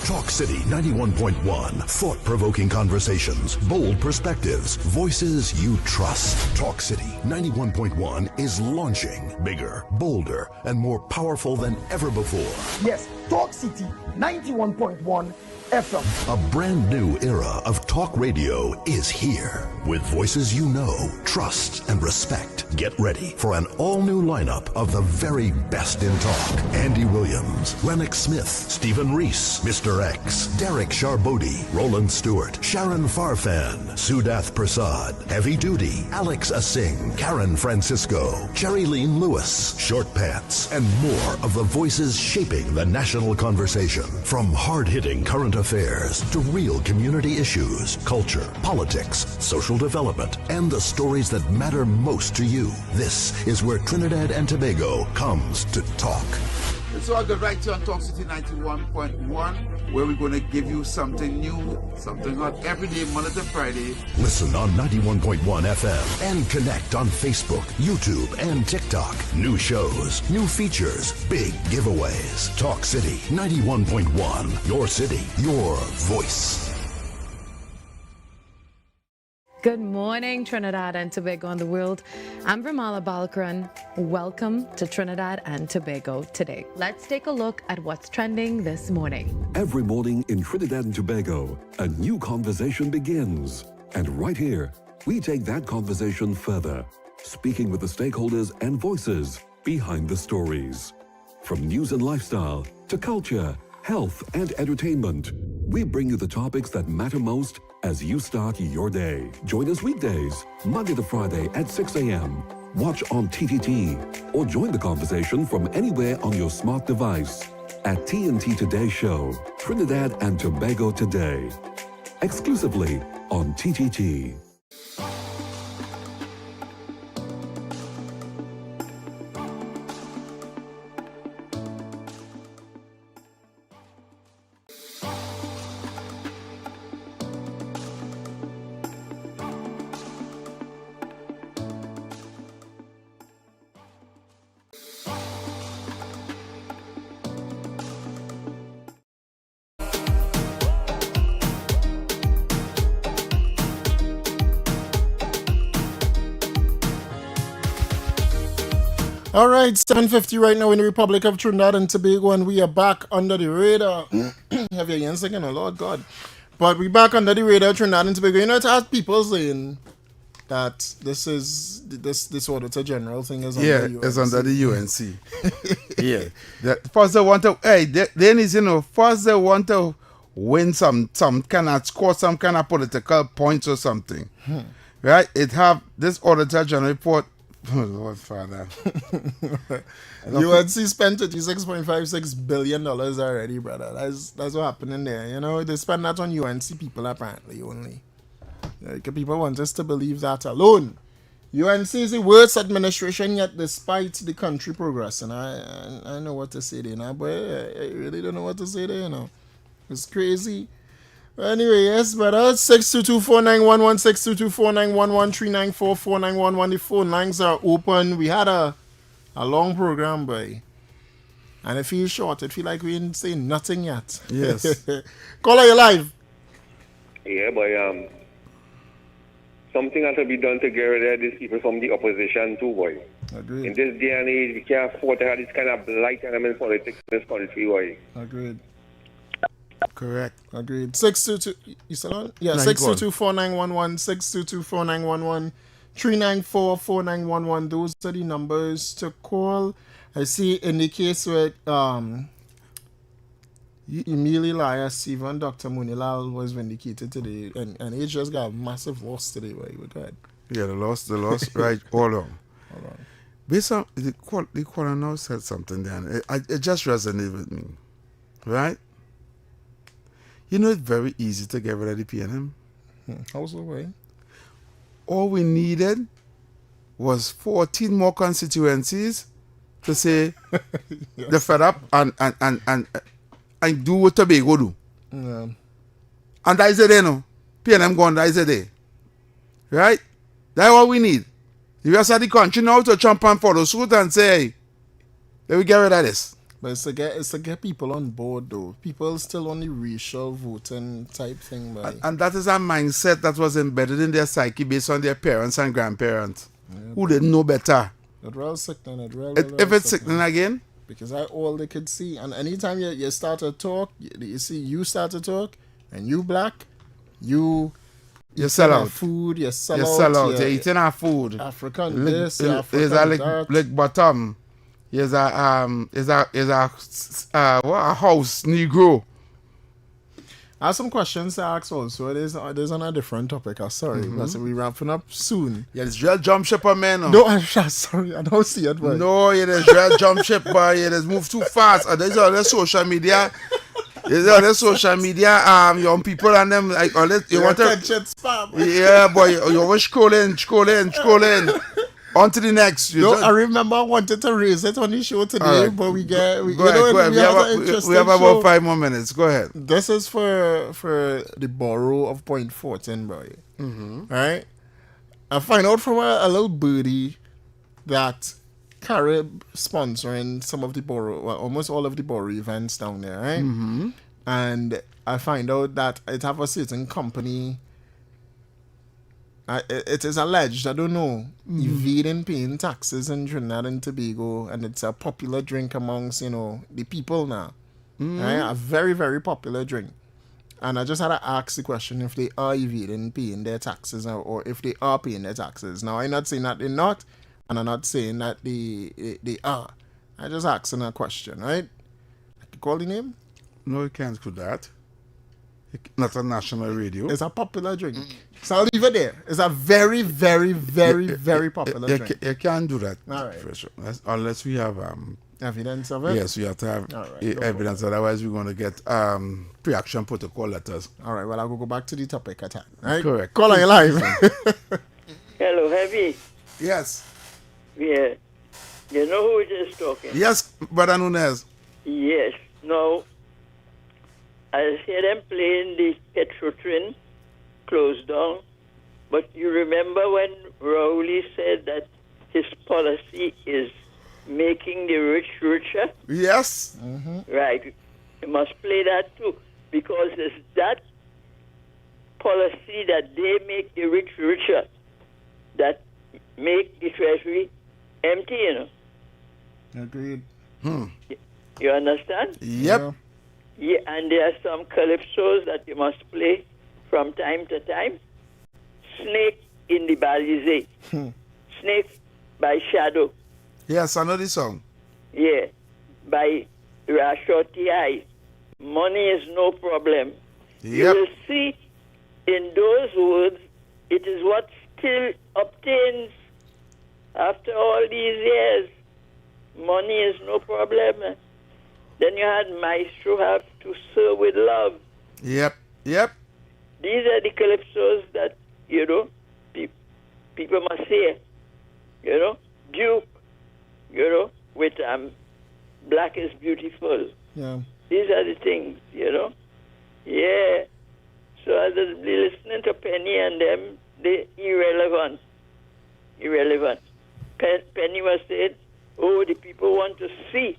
Talk City 91.1. Thought-provoking conversations, bold perspectives, voices you trust. Talk City 91.1 is launching bigger, bolder, and more powerful than ever before. Yes, Talk City 91.1 FM. A brand new era of talk radio is here. With voices you know, trust, and respect. Get ready for an all-new lineup of the very best in talk. Andy Williams, Lennox Smith, Stephen Reese, Mr. X, Derek Charbodi, Roland Stewart, Sharon Farfan, Sudath Prasad, Heavy Duty, Alex Asing, Karen Francisco, Cherry-Leen Lewis, Short Pants, and more of the voices shaping the national conversation. From hard-hitting current affairs to real community issues, culture, politics, social development, and the stories that matter most to you. This is where Trinidad and Tobago comes to talk. So I go right here on Talk City 91.1, where we're going to give you something new, something hot every day, Monday to Friday. Listen on 91.1 FM and connect on Facebook, YouTube, and TikTok. New shows, new features, big giveaways. Talk City 91.1. Your city, your voice. Good morning, Trinidad and Tobago and the world. I'm Ramala Balkaran. Welcome to Trinidad and Tobago today. Let's take a look at what's trending this morning. Every morning in Trinidad and Tobago, a new conversation begins. And right here, we take that conversation further, speaking with the stakeholders and voices behind the stories. From news and lifestyle to culture, health, and entertainment, we bring you the topics that matter most as you start your day. Join us weekdays, Monday to Friday at 6 a.m. Watch on TTT or join the conversation from anywhere on your smart device at TNT Today Show, Trinidad and Tobago Today, exclusively on TTT. All right, 7:50 right now in the Republic of Trinidad and Tobago, and we are back under the radar. Have your hands again, oh Lord God. But we back under the radar, Trinidad and Tobago. You know, it has people saying that this Auditor General thing is under the UNC. It's under the UNC. Yeah. First they want to, first they want to win some kind of, score some kind of political points or something. Right? It have this Auditor General report. Oh, Lord Father. UNC spent $36.56 billion already, brother. That's what happened in there. You know, they spend that on UNC people apparently only. Like, people want us to believe that alone. UNC is the worst administration yet, despite the country progressing. I know what to say there now, but I really don't know what to say there, you know. It's crazy. Anyway, yes, brother. 622-4911, 622-4911, 394-4911. The phone lines are open. We had a long program, boy. And it feels short. It feels like we ain't saying nothing yet. Yes. Caller, you live. Yeah, boy. Something has to be done to get rid of these people from the opposition too, boy. Agreed. In this day and age, we can't afford to have this kind of blight element politics in this country, boy. Agreed. Correct. Agreed. 622. You still on? Yeah, 622-4911, 622-4911, 394-4911. Those are the numbers to call. I see in the case with Emily Elias, even Dr. Munilal was vindicated today, and he just got a massive loss today. Right? We're good. Yeah, the loss, right? Hold on. Based on the caller now said something then. It just resonated with me, right? You know, it's very easy to get rid of the PNM. How's the way? All we needed was 14 more constituencies to say they're fed up and do what Tobago do. Yeah. And that is it, you know. PNM gone, that is it there. Right? That's all we need. The rest of the country now to jump and follow suit and say, hey, let me get rid of this. But it's to get people on board, though. People still on the racial voting type thing, man. And that is a mindset that was embedded in their psyche based on their parents and grandparents, who didn't know better. It's real sickening. If it's sickening again? Because that's all they could see. And anytime you start to talk, you start to talk, And you black, you sell out. Food, you sell out. You're eating our food. African this, African that. Like bottom. Here's a house Negro. I have some questions to ask also. It is on a different topic. I'm sorry. Because we're wrapping up soon. Yeah, it's real jump ship, man. No, I'm sorry. I don't see it, boy. No, it is real jump ship, boy. It is move too fast. And there's all the social media. Young people and them, like, unless you want to. Spam. Yeah, boy. You always scroll in. On to the next. I remember I wanted to raise it on the show today, right. But we have about 5 more minutes. Go ahead. This is for the borough of Point Fortin, boy. Right? I find out from a little birdie that Carib sponsoring some of the borough, well, almost all of the borough events down there, right? And I find out that it have a certain company. It is alleged, I don't know, evading paying taxes in Trinidad and Tobago, and it's a popular drink amongst, the people now. Right? A very, very popular drink. And I just had to ask the question if they are evading paying their taxes or if they are paying their taxes. Now, I'm not saying that they're not, and I'm not saying that they are. I just asking a question, right? I can call the name? No, you can't do that. Not a national radio. It's a popular drink. So I'll leave it there. It's a very, very, very, very popular drink. You can't do that. All right. For sure. Unless we have evidence of it? Yes, we have to have evidence. Otherwise, we're going to get pre-action protocol letters. All right. Well, I'll go back to the topic at hand. Right? Correct. Call on your live. Hello, Heavy. Yes. Yeah. You know who is talking? Yes, Brother Nunez. Yes. No. I hear them playing the Petrotrin closed down. But you remember when Rowley said that his policy is making the rich richer? Yes. Right. You must play that too. Because it's that policy that they make the rich richer that make the treasury empty, Agreed. You understand? Yep. Yeah, and there are some calypsos that you must play from time to time. Snake in the Balizé. Snake by Shadow. Yes, I know this song. Yeah, by Rashoti I. Money is no problem. Yep. You will see in those words, it is what still obtains after all these years. Money is no problem. Then you had Maestro have to serve with love. Yep. These are the calypsos that, people must hear. Duke, with Black is Beautiful. Yeah. These are the things, Yeah. So I was listening to Penny and them, they irrelevant. Penny was saying, the people want to see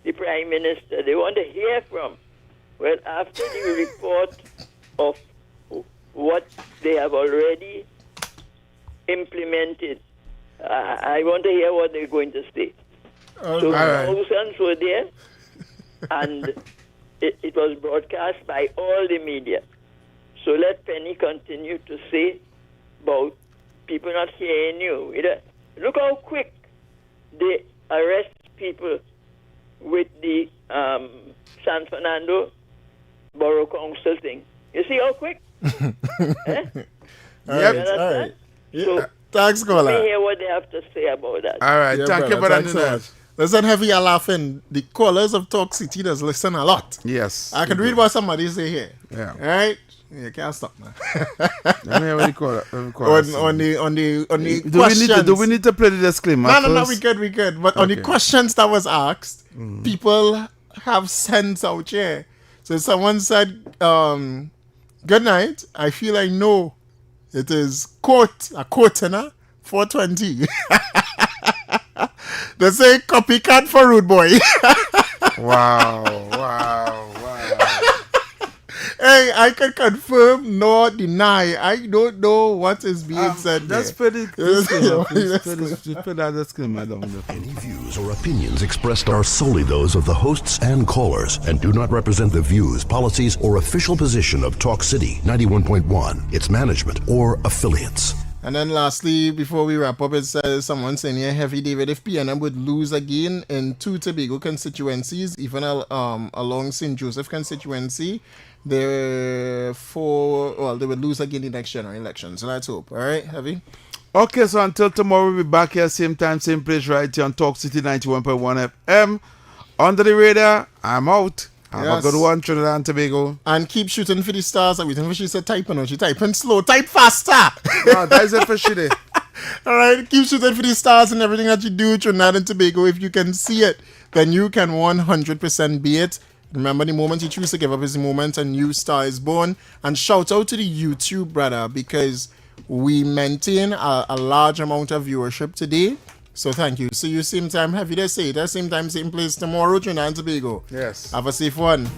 the Prime Minister. They want to hear from. Well, after the report of what they have already implemented, I want to hear what they're going to say. So thousands were there, and it was broadcast by all the media. So let Penny continue to say about people not hearing you. Look how quick they arrest people with the San Fernando Borough Council thing. You see how quick? Yep. All right. Yeah. So, thanks, let caller. me hear what they have to say about that. All right. Thank you, Brother Nunez. Listen, Heavy, you're laughing. The callers of Talk City does listen a lot. Yes. I can read what somebody say here. Yeah. All right? You can't stop now. Let me hear what you call it. On the questions. Do we need to play the disclaimer? No, we good. But on the questions that was asked, people have sense out here. So someone said, good night. I feel I know it is a quote, 420. They say copycat for rude boy. Wow. Hey, I can confirm nor deny. I don't know what is being said there. Just put it disclaimer, please. Put that disclaimer down there. Any views or opinions expressed are solely those of the hosts and callers and do not represent the views, policies, or official position of Talk City 91.1, its management, or affiliates. And then lastly, before we wrap up, it says someone saying here, Heavy David, if PNM would lose again in 2 Tobago constituencies, even along St. Joseph constituency, they would lose again in the next general election. So let's hope. All right, Heavy? Okay, so until tomorrow, we'll be back here, same time, same place, right here on Talk City 91.1 FM. Under the radar, I'm out. Have a good one, Trinidad and Tobago. And keep shooting for the stars. I'm waiting for she said typing on. She typing slow. Type faster. No, that is it for she. All right, keep shooting for the stars and everything that you do, Trinidad and Tobago. If you can see it, then you can 100% be it. Remember, the moment you choose to give up is the moment a new star is born. And shout out to the YouTube, brother, because we maintain a large amount of viewership today. So thank you. See you same time. Happy to say it. Same time, same place tomorrow, Trinidad and Tobago. Yes. Have a safe one.